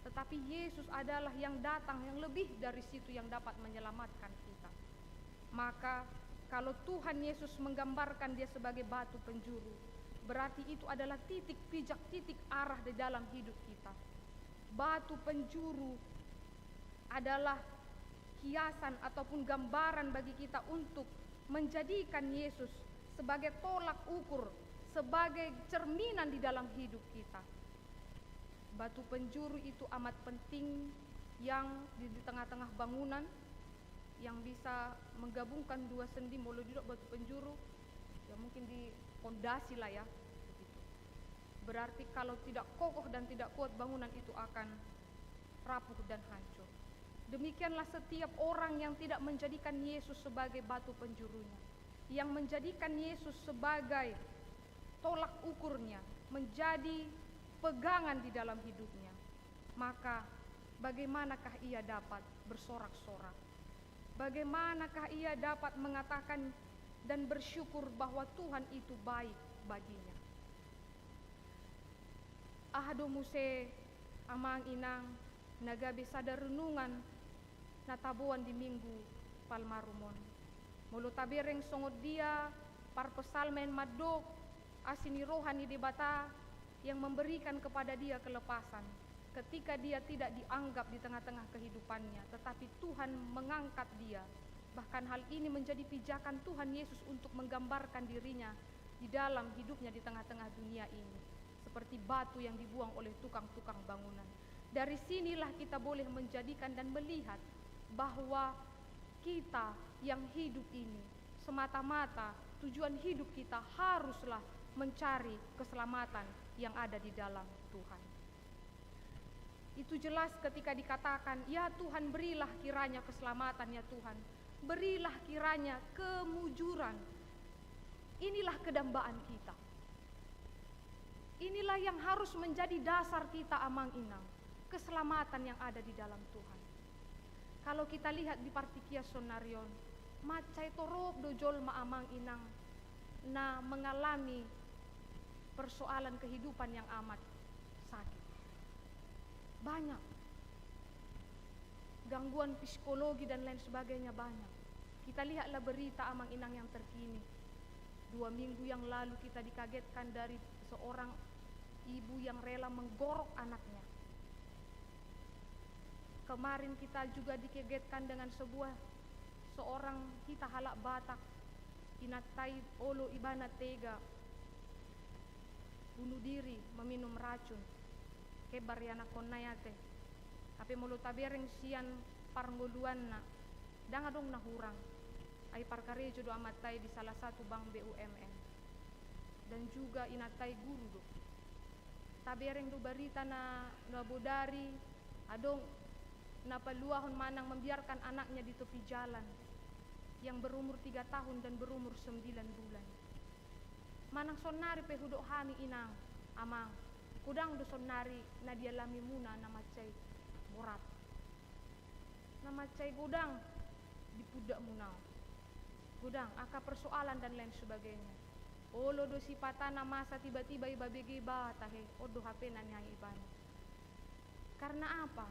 Tetapi Yesus adalah yang datang yang lebih dari situ, yang dapat menyelamatkan kita. Maka kalau Tuhan Yesus menggambarkan dia sebagai batu penjuru, berarti itu adalah titik pijak, titik arah di dalam hidup kita. Batu penjuru adalah hiasan ataupun gambaran bagi kita untuk menjadikan Yesus sebagai tolak ukur, sebagai cerminan di dalam hidup kita. Batu penjuru itu amat penting yang di tengah-tengah bangunan yang bisa menggabungkan dua sendi. Molo juga batu penjuru ya mungkin di pondasi lah ya begitu. Berarti kalau tidak kokoh dan tidak kuat, bangunan itu akan rapuh dan hancur. Demikianlah setiap orang yang tidak menjadikan Yesus sebagai batu penjurunya, yang menjadikan Yesus sebagai tolak ukurnya, menjadi pegangan di dalam hidupnya, maka bagaimanakah ia dapat bersorak-sorak? Bagaimanakah ia dapat mengatakan dan bersyukur bahwa Tuhan itu baik baginya? Ahado muse amang inang nagabe sadar renungan natabuan di Minggu Palmarumon. Mulu tabereng songod dia par pesalmen madok asini rohani di bata yang memberikan kepada dia kelepasan ketika dia tidak dianggap di tengah-tengah kehidupannya, tetapi Tuhan mengangkat dia. Bahkan hal ini menjadi pijakan Tuhan Yesus untuk menggambarkan dirinya di dalam hidupnya di tengah-tengah dunia ini, seperti batu yang dibuang oleh tukang-tukang bangunan. Dari sinilah kita boleh menjadikan dan melihat bahwa kita yang hidup ini semata-mata tujuan hidup kita haruslah mencari keselamatan yang ada di dalam Tuhan. Itu jelas ketika dikatakan, ya Tuhan berilah kiranya keselamatan, ya Tuhan berilah kiranya kemujuran. Inilah kedambaan kita. Inilah yang harus menjadi dasar kita amang inang, keselamatan yang ada di dalam Tuhan. Kalau kita lihat di partikia sonarion, macai torop dojol maamang inang na mengalami persoalan kehidupan yang amat sakit. Banyak gangguan psikologi dan lain sebagainya banyak. Kita lihatlah berita amang inang yang terkini. 2 minggu yang lalu kita dikagetkan dari seorang ibu yang rela menggorok anaknya. Kemarin kita juga dikagetkan dengan seorang kita halak Batak inatai olo ibana tega bunuh diri meminum racun kebar yana konayate tapi mulut tabereng sian parngoluan na danga dong nahurang ai parkare jodo amatai di salah satu bank BUMN dan juga inatai guru do tabereng do barita na bodari adong napaluahon manang membiarkan anaknya di tepi jalan yang berumur 3 tahun dan berumur 9 bulan. Manang sonari pehudok hani inang amang kudang do sonari na dia lami muna na macay borat na macay gudang di pudak munau gudang aka persoalan dan lain sebagainya. Olo do sipata na masa tiba-tiba iba bege batahe odo HP na niya iban. Karena apa?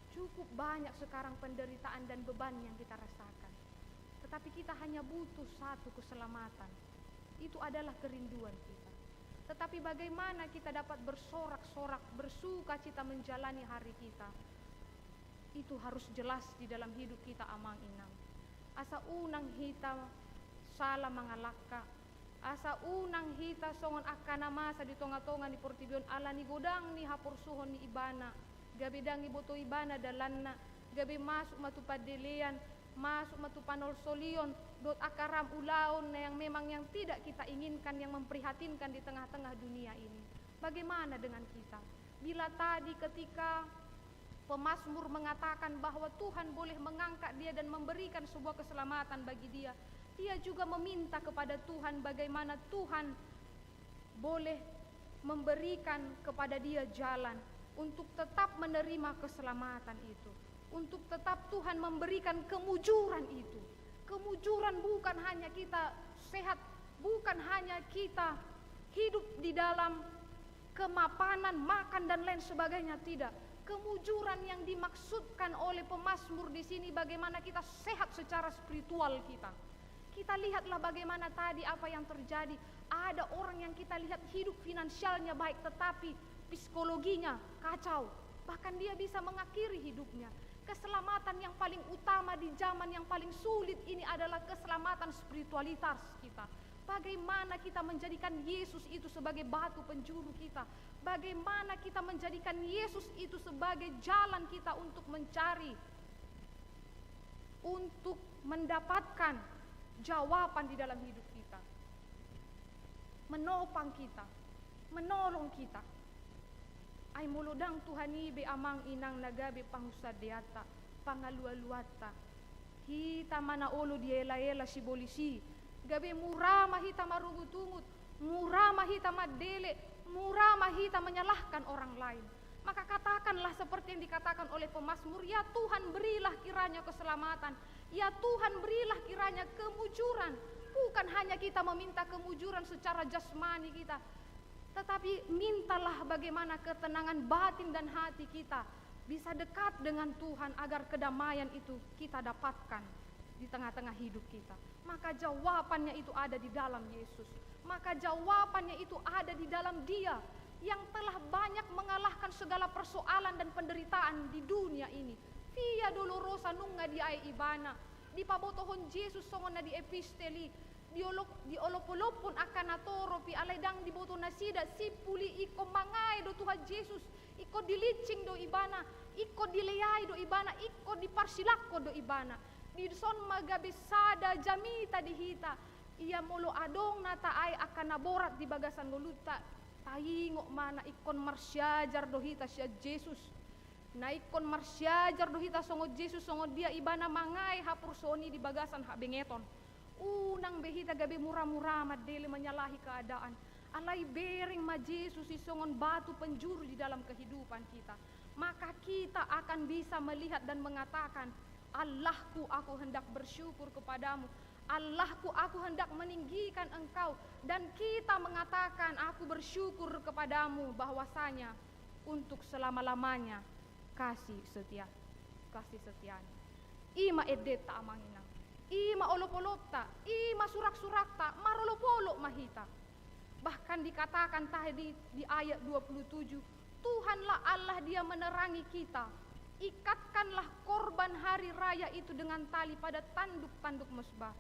Cukup banyak sekarang penderitaan dan beban yang kita rasakan. Tetapi kita hanya butuh satu keselamatan. Itu adalah kerinduan kita. Tetapi bagaimana kita dapat bersorak-sorak, bersuka cita menjalani hari kita? Itu harus jelas di dalam hidup kita amang inang. Asa unang hita salah mangalaka. Asa unang hita songon akana masa di tonga-tonga ni portibion ala ni godang ni hapor suhon ni ibana. Gabi dangi boto ibana dalanna, gabi masuk matu padelean, masuk matu panol solion, dot akaram ulaon na yang memang yang tidak kita inginkan, yang memprihatinkan di tengah-tengah dunia ini. Bagaimana dengan kita? Bila tadi ketika pemazmur mengatakan bahwa Tuhan boleh mengangkat dia dan memberikan sebuah keselamatan bagi dia, dia juga meminta kepada Tuhan bagaimana Tuhan boleh memberikan kepada dia jalan untuk tetap menerima keselamatan itu, untuk tetap Tuhan memberikan kemujuran itu. Kemujuran bukan hanya kita sehat, bukan hanya kita hidup di dalam kemapanan, makan dan lain sebagainya, tidak. Kemujuran yang dimaksudkan oleh pemazmur di sini bagaimana kita sehat secara spiritual kita. Kita lihatlah bagaimana tadi apa yang terjadi. Ada orang yang kita lihat hidup finansialnya baik tetapi psikologinya kacau, bahkan dia bisa mengakhiri hidupnya. Keselamatan yang paling utama di zaman yang paling sulit ini adalah keselamatan spiritualitas kita. Bagaimana kita menjadikan Yesus itu sebagai batu penjuru kita. Bagaimana kita menjadikan Yesus itu sebagai jalan kita untuk mencari, untuk mendapatkan jawaban di dalam hidup kita. Menopang kita, menolong kita. Ay muludang Tuhani be amang inang nagabe panghusadeata, pangalualuata. Hita mana olo diela-ela si bolisi. Gabi murah mahita marugutungut, murah mahita madele, murah mahita menyalahkan orang lain. Maka katakanlah seperti yang dikatakan oleh pemazmur, ya Tuhan berilah kiranya keselamatan, ya Tuhan berilah kiranya kemujuran. Bukan hanya kita meminta kemujuran secara jasmani kita, tetapi mintalah bagaimana ketenangan batin dan hati kita bisa dekat dengan Tuhan agar kedamaian itu kita dapatkan di tengah-tengah hidup kita. Maka jawabannya itu ada di dalam Yesus. Maka jawabannya itu ada di dalam Dia yang telah banyak mengalahkan segala persoalan dan penderitaan di dunia ini. Via dolorosa nunga di ai ibana, di pabotohon Yesus songon na di episteli, di olopolopon akan atoro pi alaydang di boto nasida sipuli iko mangai do Tuhan Yesus, iko dilicing do ibana, iko dileyai do ibana, iko diparsilakko do ibana. Di son magabisada jamita dihita, ia molo adong nata ay akan naborat di bagasan goluta. Taingok mana ikon marsyajar dohita siya Jesus. Na ikon marsyajar dohita songo Jesus songo dia ibana mangai hapursoni di bagasan ha bengeton. Unang behita gabi murah-murah madele menyalahi keadaan. Alai bering ma Jesus isongon batu penjuru di dalam kehidupan kita. Maka kita akan bisa melihat dan mengatakan, Allahku, aku hendak bersyukur kepadamu. Allahku, aku hendak meninggikan Engkau. Dan kita mengatakan, aku bersyukur kepadamu bahwasanya untuk selama-lamanya kasih setia. Kasih setianya. Ima edeta amanginang. Ima olop-olopta. Ima surak-surakta. Marolopolok mahita. Bahkan dikatakan tadi di ayat 27, Tuhanlah Allah, Dia menerangi kita. Ikatkanlah korban hari raya itu dengan tali pada tanduk-tanduk mesbah.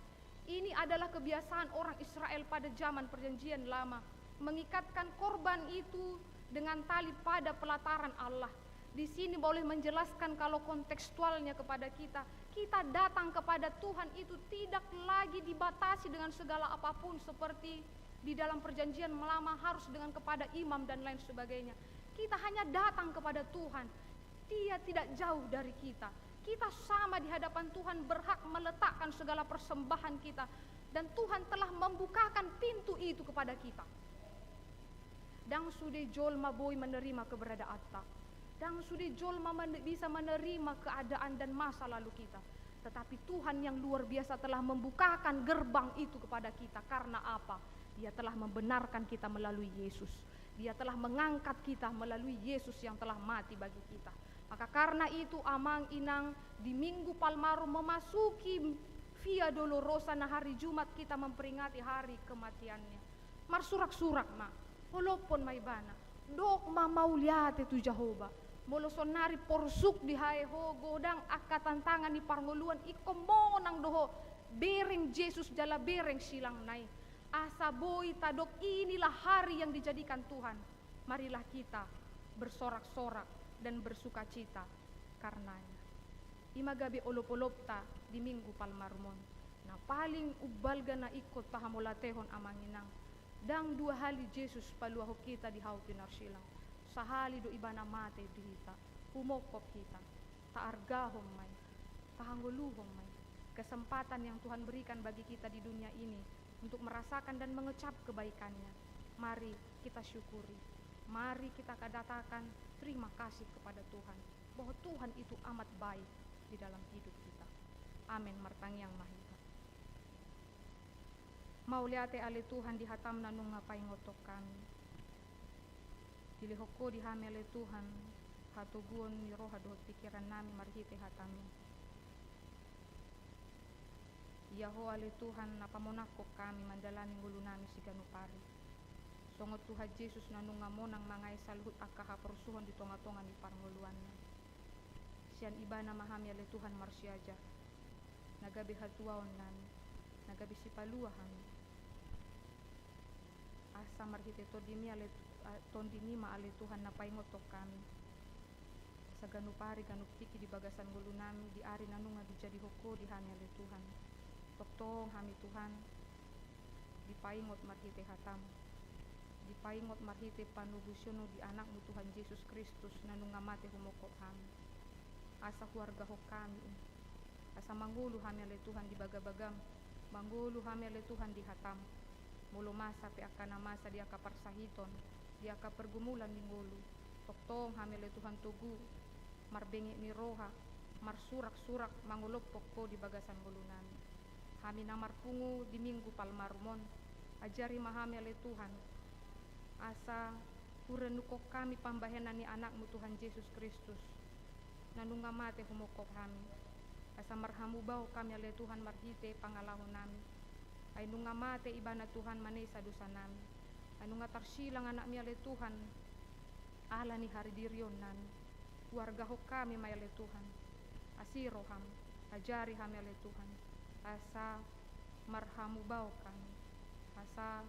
Ini adalah kebiasaan orang Israel pada zaman perjanjian lama, mengikatkan korban itu dengan tali pada pelataran Allah. Di sini boleh menjelaskan kalau kontekstualnya kepada kita, kita datang kepada Tuhan itu tidak lagi dibatasi dengan segala apapun seperti di dalam perjanjian lama harus dengan kepada imam dan lain sebagainya. Kita hanya datang kepada Tuhan. Dia tidak jauh dari kita. Kita sama di hadapan Tuhan, berhak meletakkan segala persembahan kita. Dan Tuhan telah membukakan pintu itu kepada kita. Dang sudah jolma boy menerima keberadaan ta. Dang sudah jolma bisa menerima keadaan dan masa lalu kita. Tetapi Tuhan yang luar biasa telah membukakan gerbang itu kepada kita. Karena apa? Dia telah membenarkan kita melalui Yesus. Dia telah mengangkat kita melalui Yesus yang telah mati bagi kita. Maka karena itu amang inang di Minggu Palmarum memasuki Via Dolorosa na hari Jumat kita memperingati hari kematiannya. Marsurak-surak ma, walaupun maibana, dok ma mauliate tu Jehovah. Molo sonari porsuk di haeho godang akatan tangan di parngoluan ikomonang doho bereng Yesus jala bereng silang nai. Asa boy tadok inilah hari yang dijadikan Tuhan. Marilah kita bersorak-sorak dan bersuka cita karenanya. Imagabi olop-olopta di Minggu Palmarumon. Na paling ubalga na ikot pahamolatehon amanginang. Dang dua hali Jesus paluaho kita di hautin arsilang. Sahali do ibana mate dihita. Humokop kita. Taargahom may. Tahangguluhom may. Kesempatan yang Tuhan berikan bagi kita di dunia ini untuk merasakan dan mengecap kebaikannya. Mari kita syukuri. Mari kita katakan terima kasih kepada Tuhan bahwa Tuhan itu amat baik di dalam hidup kita. Amin. Martangyang mahita. Mauliate ale Tuhan dihatam na nung ngapaingotok kami. Dilihoko dihami ale Tuhan hatuguon ni roha dohot pikiran nami marhite hatami. Yaho ale Tuhan napamonakok kami mandalani ngulu nami si ganupari. Songot Tuhan Yesus nanungamo nang mangay saluhut akaha persuhon di tonga-tonga ni parnguluannya. Sian ibana mahami ale Tuhan marsyaja. Nagabi hatuaon nami. Nagabi sipaluahan. asa marhite tondimi ale Tuhan na paingotok kami. Sa ganupari ganuptiki di bagasan gulu nami di ari nanunga di jadi hoko di hami ale Tuhan. Toktong hami Tuhan di paingot marhite hatam. Di paingot marhite panubusyono di anakmu Tuhan Yesus Kristus nanunga mate humokop hami. Asa keluarga hok kami. Asa manggulu hami ale Tuhan di bagabagam. Manggulu hami ale Tuhan di hatam. Mulu masa pe akana masa di aka parsahiton, di aka pergumulan minggulu. Toktong hami ale Tuhan tugu, marbengek ni roha, marsurak-surak mangulop pokko di bagasan gulu nami. Hami namar pungu di minggu palmarumon, ajari mahami ale Tuhan. Asa kurenukok kami pambahenan ni anakmu Tuhan Yesus Kristus. Nanunga mate humokop hami. Asa marhamu bau kami ale Tuhan marhite pangalahon nami. Ay nunga mate ibana Tuhan manesa dosa nami. Ay nunga tarsilang anak mi ale Tuhan. Ala ni hari dirion nami. Warga ho kami may ale Tuhan. Asiro ham. Ajari ham ale Tuhan. Asa marhamu bau kami. Asa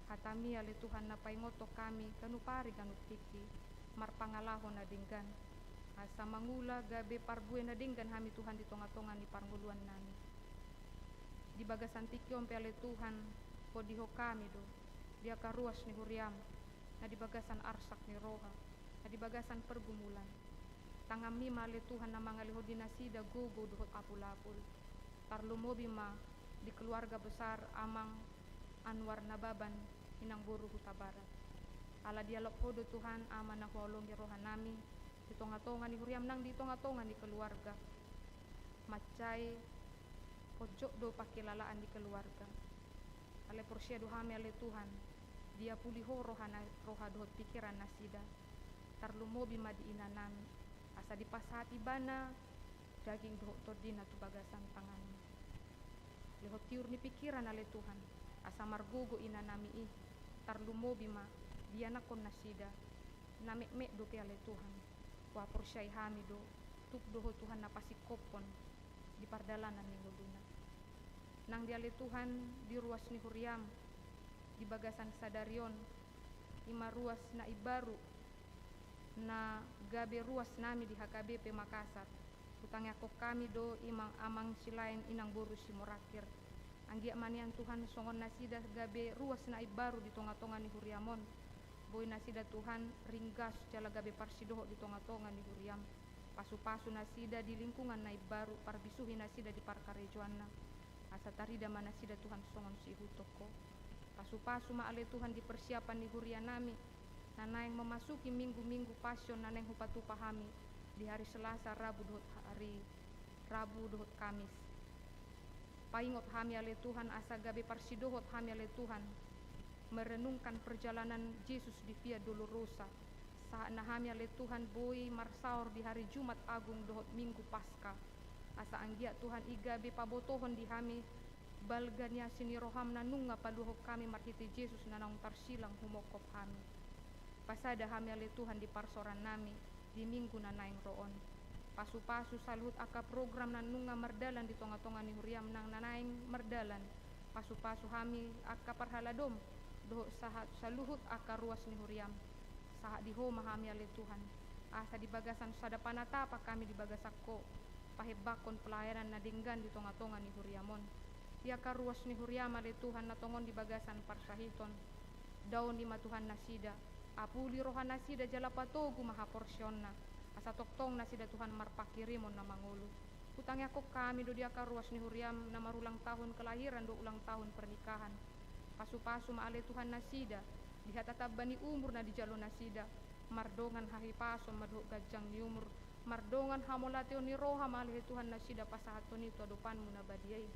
hatami ale Tuhan na paingoto kami kanupari kanuptiki. Marpangalahon na dinggan. Asa mangula gabe parbue na dinggan hami Tuhan di tonga-tonga ni parnguluan nami. Di bagasan tikyom pe ale Tuhan podiho kami do dia karuas ni huriam na di bagasan arsak ni roha na di bagasan pergumulan tangam mima ale Tuhan na mangaliho dinasida gogo dohot apul-apul tarlumobi ma di keluarga besar amang Anwar Nababan inang buru huta barat ala dialog hodo Tuhan ama na holong ni roha nami di tonga-tonga ni huriam nang di tonga-tonga ni keluarga macai pojok do pakilalaan di keluarga. Ale porsia do hami ale Tuhan. Dia puliho roha dohot pikiran nasida. Tarlumobi madi inanan. Asa dipasat ibana daging dohot tordina tu bagasan tangan. Lehot tiur ni pikiran ale Tuhan. Asa margogo inanami ih. Tarlumobi ma dia nakon nasida. Namek-mek do pe ale Tuhan. Wa porsia hami do tuk dohot Tuhan napasikopon di pardalanan ni huduna. Nang di ale Tuhan di ruas ni huriam di bagasan sadarion ima ruas na ibaru na gabe ruas nami di HKBP Makassar utangnya kok kami do imang amang silain inang boru si morakir anggia manian Tuhan songon nasida gabe ruas na ibaru di tonga-tonga ni huriamon boy nasida Tuhan ringgas jala gabe parsidoho di tonga-tonga ni huriam pasu-pasu nasida di lingkungan na ibaru parbisuhi nasida di parkarejoanna asa tarida mana sida Tuhan songon si hutoko pasu-pasu ma ale Tuhan di persiapan ni huria nami nanayang memasuki minggu-minggu pasyon nanayang hupatu pahami di hari Selasa Rabu dohot Kamis paingot hami ale Tuhan asa gabe parsidohot hami ale Tuhan merenungkan perjalanan Yesus di Via Dolorosa saat na hami ale Tuhan boy marsaur di hari Jumat Agung dohot Minggu Paskah asa anggia Tuhan igabe pabotohon di hami balganya sini roham nanunga paluhok kami marhiti Yesus nanang tarsilang humokop hami pasada hami ale Tuhan di parsoran nami di minggu nanaing roon pasu-pasu saluhut aka program nanunga merdalan di tonga-tonga ni huriam nang nanaing merdalan pasu-pasu hami aka parhaladom doh sahat saluhut aka ruas ni huriam sahat di homa hami ale Tuhan asa di bagasan sada panatapa kami di bagasakko pahebakon pelayanan na dinggan di tonga-tonga ni huriamon dia karuas ni huriam ale Tuhan na tongon di bagasan parsahiton daun di matuhan nasida apuli rohan nasida jala patogu maha porsyonna asa toktong nasida Tuhan marpakirimon na mangulu utangnya kok kami do dia karuas ni huriam na marulang tahun kelahiran do ulang tahun pernikahan pasu-pasu ma ale Tuhan nasida dihatatabani umur na di jalo nasida mardongan hahi paso madho gajang ni umur mardongan hamolateo ni roha malih Tuhan nasida pasahaton itu adopanmu na badiai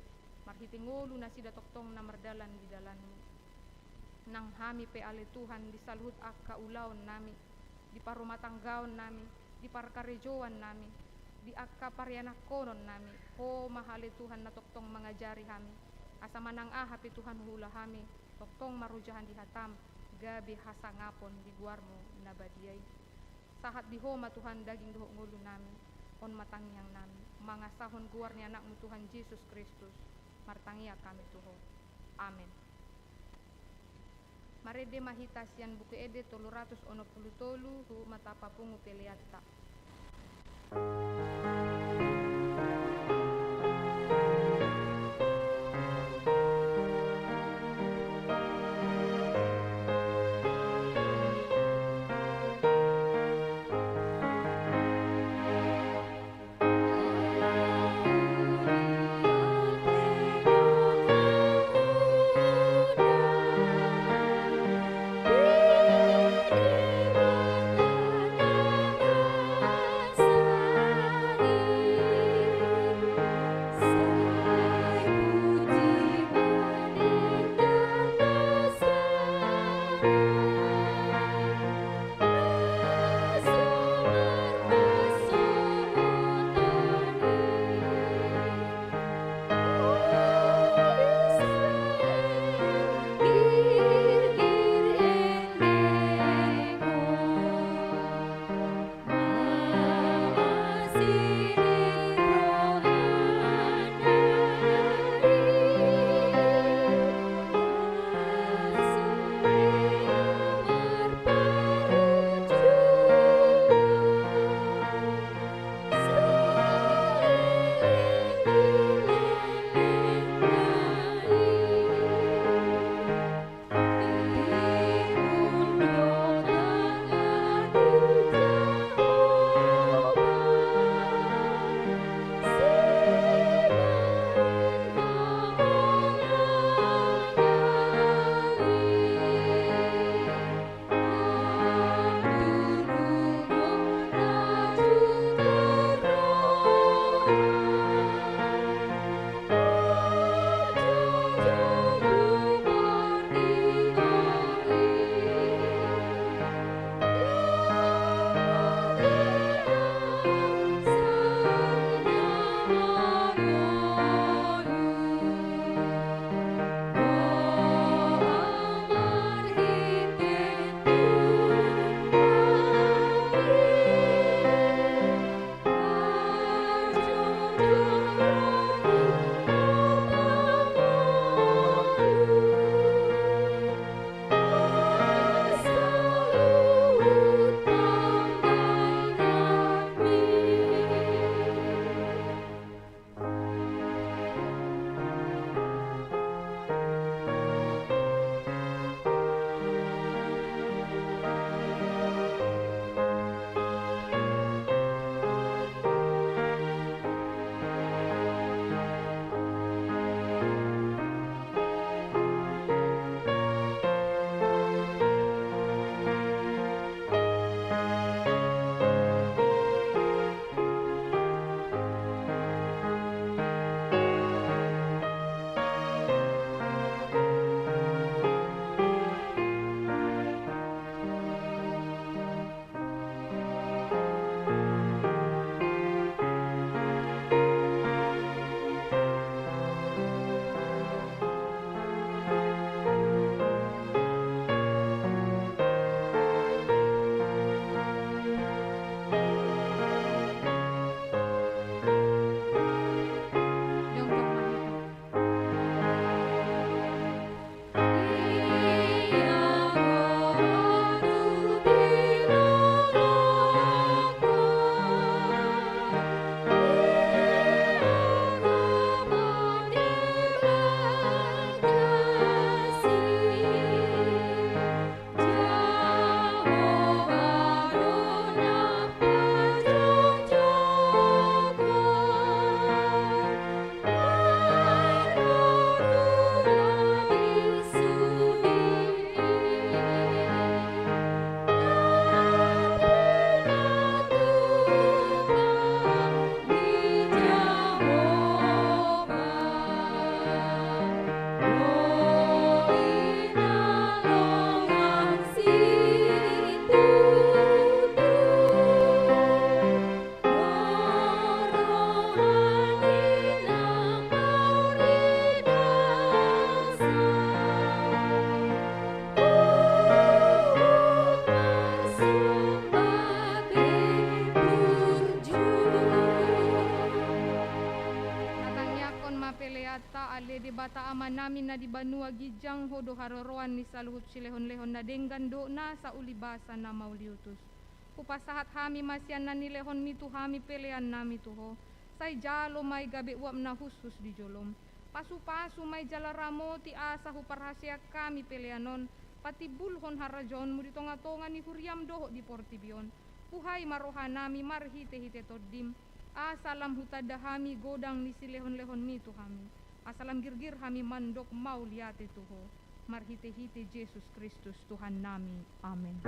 marhitingolu nasida toktong na mardalan di dalanmu nang hami pe ale Tuhan disaluhut akka ulaon nami di parumah tanggaon nami di parkarejoan nami di akka parianak konon nami ho mahale Tuhan na toktong mengajari hami asa manang hapi Tuhan hula hami toktong marujahan di hatam gabi hasangapon di guarmu na badiai sahat di homa Tuhan daging dohok ngulu nami on matangyang nami mangasahon guarnya anakmu Tuhan Yesus Kristus martangia kami tuho amin. Marede mahitasian buku ede 363 hu matapa pungu peliatta. Sa bata ama namin na di banua gijang hodo haroroan ni saluhut silehon-lehon na denggan do na sa ulibasa na mauliutus. Upasahat hami masyan na nilehon mitu hami pelean nami tuho. Say jalo may gabi wam na husus di jolom. Pasu-pasu may jalaramo ti asa huparhasya kami peleanon. Pati bulhon harajon mo dito nga tonga ni huriam doho di portibion. Puhay maroha nami marhite-hite todim. Asalam hutada hami godang ni silehon-lehon mitu hami. Asalam girgir hami mandok mauliate tuho. Marhite-hite Jesus Kristus Tuhan nami. Amen.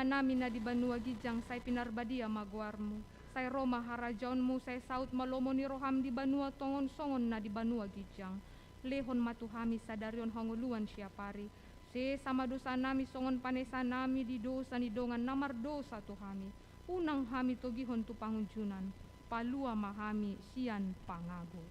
Namin na di banua gijang say pinarbadia magwarmu. Say Roma harajaonmu say saut malomo ni roham di banua tongon songon na di banua gijang. Lehon matuhami sadarion hanguluan siapari. Se sama dosa nami songon panesa nami di dosa ni dongan namar dosa tuhami. Unang hami togihon tu pangunjunan. Palua mahami sian pangago.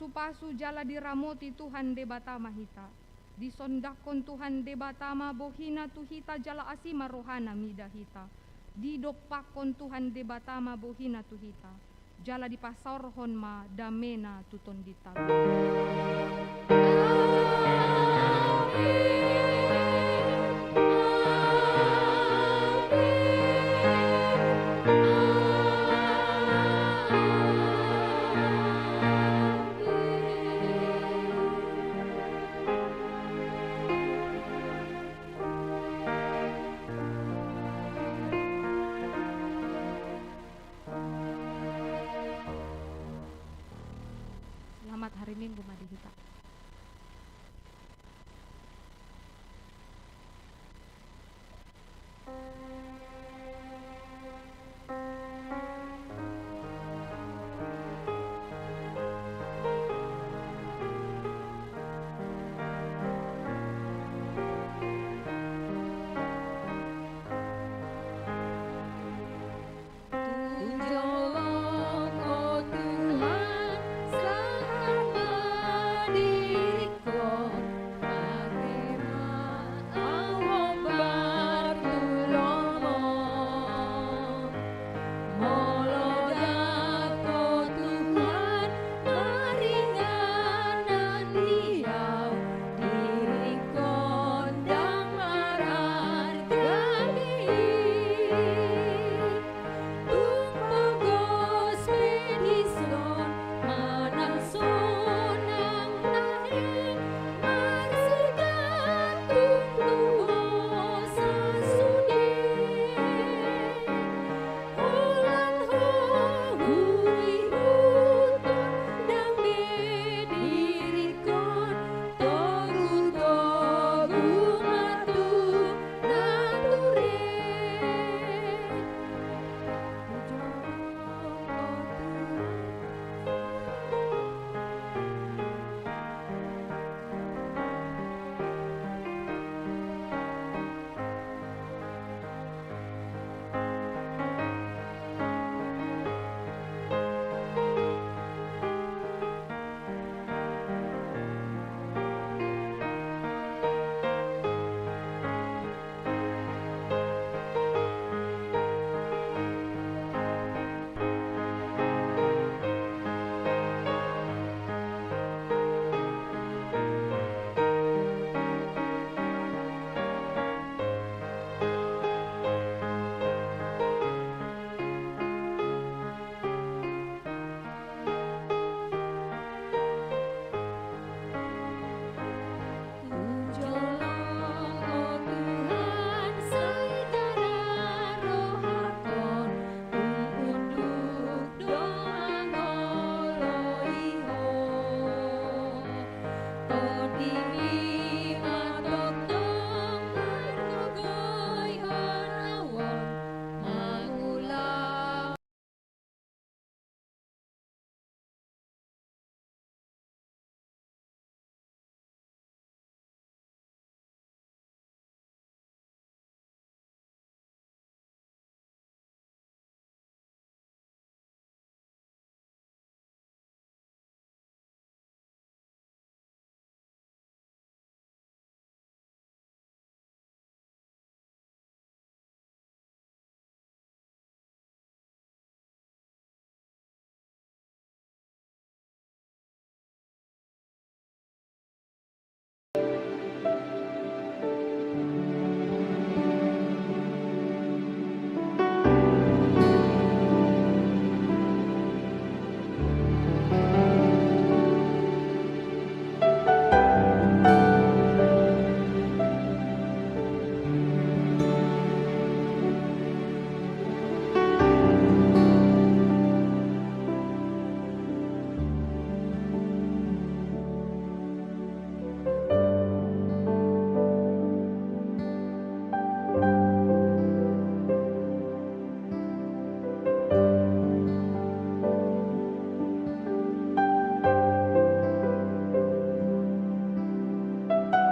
Pasu jala diramoti Tuhan debatama hita. Disondakon Tuhan debatama bohina tuhita jala asima rohana mida hita. Didopakon Tuhan debatama bohina tuhita. Jala dipasorhon ma damena tuton dita.